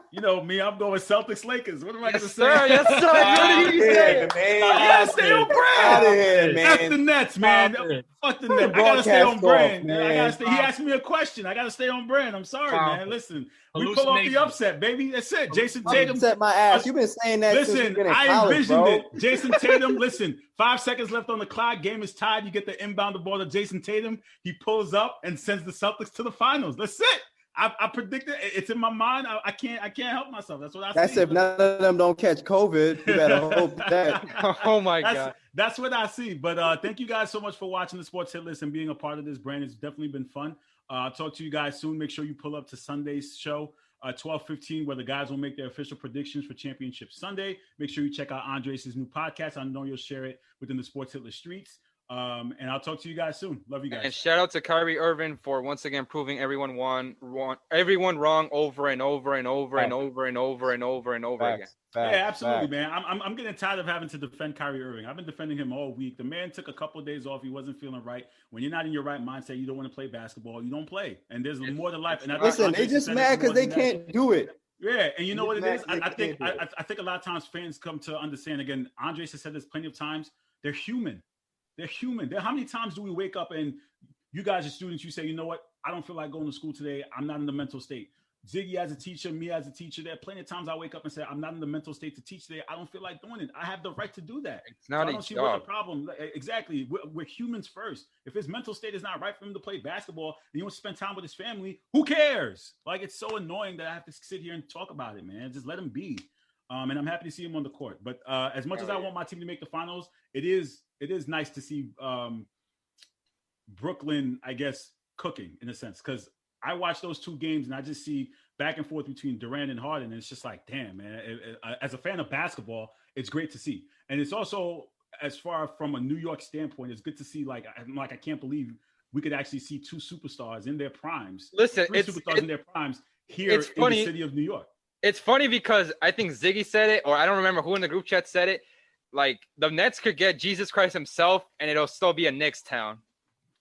You know me, I'm going Celtics Lakers. What am I going to say? Yes, sir. What did you say? I gotta stay on brand. F the Nets, man. Fuck the Nets. I gotta stay on brand. He asked me a question. I gotta stay on brand. I'm sorry, man. Listen, we pull off the upset, baby. That's it. Jason Tatum. Upset my ass. You've been saying that. Listen, I envisioned it. Jason Tatum. Listen, 5 seconds left on the clock. Game is tied. You get the inbound the ball to Jason Tatum. He pulls up and sends the Celtics to the finals. That's it. I predicted it's in my mind. I can't help myself. That's what I. That's see. If none of them don't catch COVID. You better hope that. Oh my God. That's what I see. But thank you guys so much for watching the Sports Hit List and being a part of this brand. It's definitely been fun. I'll talk to you guys soon. Make sure you pull up to Sunday's show, 12:15, where the guys will make their official predictions for Championship Sunday. Make sure you check out Andres' new podcast. I know you'll share it within the Sports Hit List streets. And I'll talk to you guys soon. Love you guys. And shout out to Kyrie Irving for once again proving everyone wrong over and over and over and over and over and over and over again. Yeah, absolutely, man. I'm getting tired of having to defend Kyrie Irving. I've been defending him all week. The man took a couple of days off. He wasn't feeling right. When you're not in your right mindset, you don't want to play basketball. You don't play. And there's more to life. And listen, they're just mad because they can't do it. Yeah, and you know what it is? I think a lot of times fans come to understand, again, Andres has said this plenty of times, they're human. They're human. How many times do we wake up and you guys are students, you say, you know what? I don't feel like going to school today. I'm not in the mental state. Ziggy as a teacher, me as a teacher. There are plenty of times I wake up and say, I'm not in the mental state to teach today. I don't feel like doing it. I have the right to do that. It's not I a don't see what the job. problem. Exactly. We're humans first. If his mental state is not right for him to play basketball and he wants to spend time with his family, who cares? Like, it's so annoying that I have to sit here and talk about it, man. Just let him be. And I'm happy to see him on the court. But as much as I want my team to make the finals, it is nice to see Brooklyn, I guess, cooking in a sense, because I watch those two games and I just see back and forth between Durant and Harden, and it's just like, damn, man. As a fan of basketball, it's great to see, and it's also, as far from a New York standpoint, it's good to see. Like I can't believe we could actually see two superstars in their primes. Listen, three superstars in their primes here it's in funny. the city of New York. It's funny because I think Ziggy said it, or I don't remember who in the group chat said it. Like, the Nets could get Jesus Christ himself, and it'll still be a Knicks town.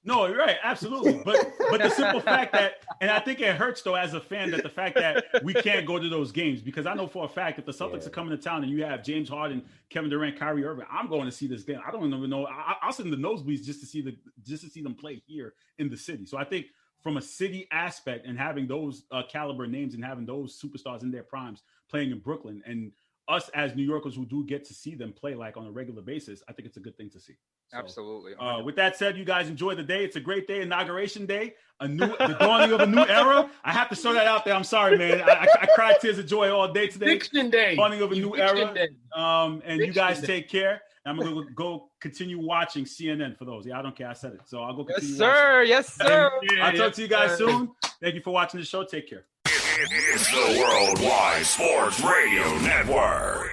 No, you're right, absolutely. But the simple fact that, and I think it hurts though as a fan, that the fact that we can't go to those games, because I know for a fact if the Celtics are coming to town and you have James Harden, Kevin Durant, Kyrie Irving, I'm going to see this game. I don't even know. I'll sit in the nosebleeds just to see them play here in the city. So I think from a city aspect and having those caliber names and having those superstars in their primes playing in Brooklyn, and us as New Yorkers who do get to see them play like on a regular basis, I think it's a good thing to see. So, absolutely. With that said, you guys enjoy the day. It's a great day, Inauguration Day, the dawning of a new era. I have to throw that out there. I'm sorry, man. I cried tears of joy all day today. Fiction Day. Dawning of a new era. And Fiction you guys Day. take care. I'm going to go continue watching CNN for those. Yeah, I don't care. I said it. So I'll go continue Yes, sir. watching. Yes, sir. I'll talk to you guys sir. soon. Thank you for watching the show. Take care. It's the Worldwide Sports Radio Network.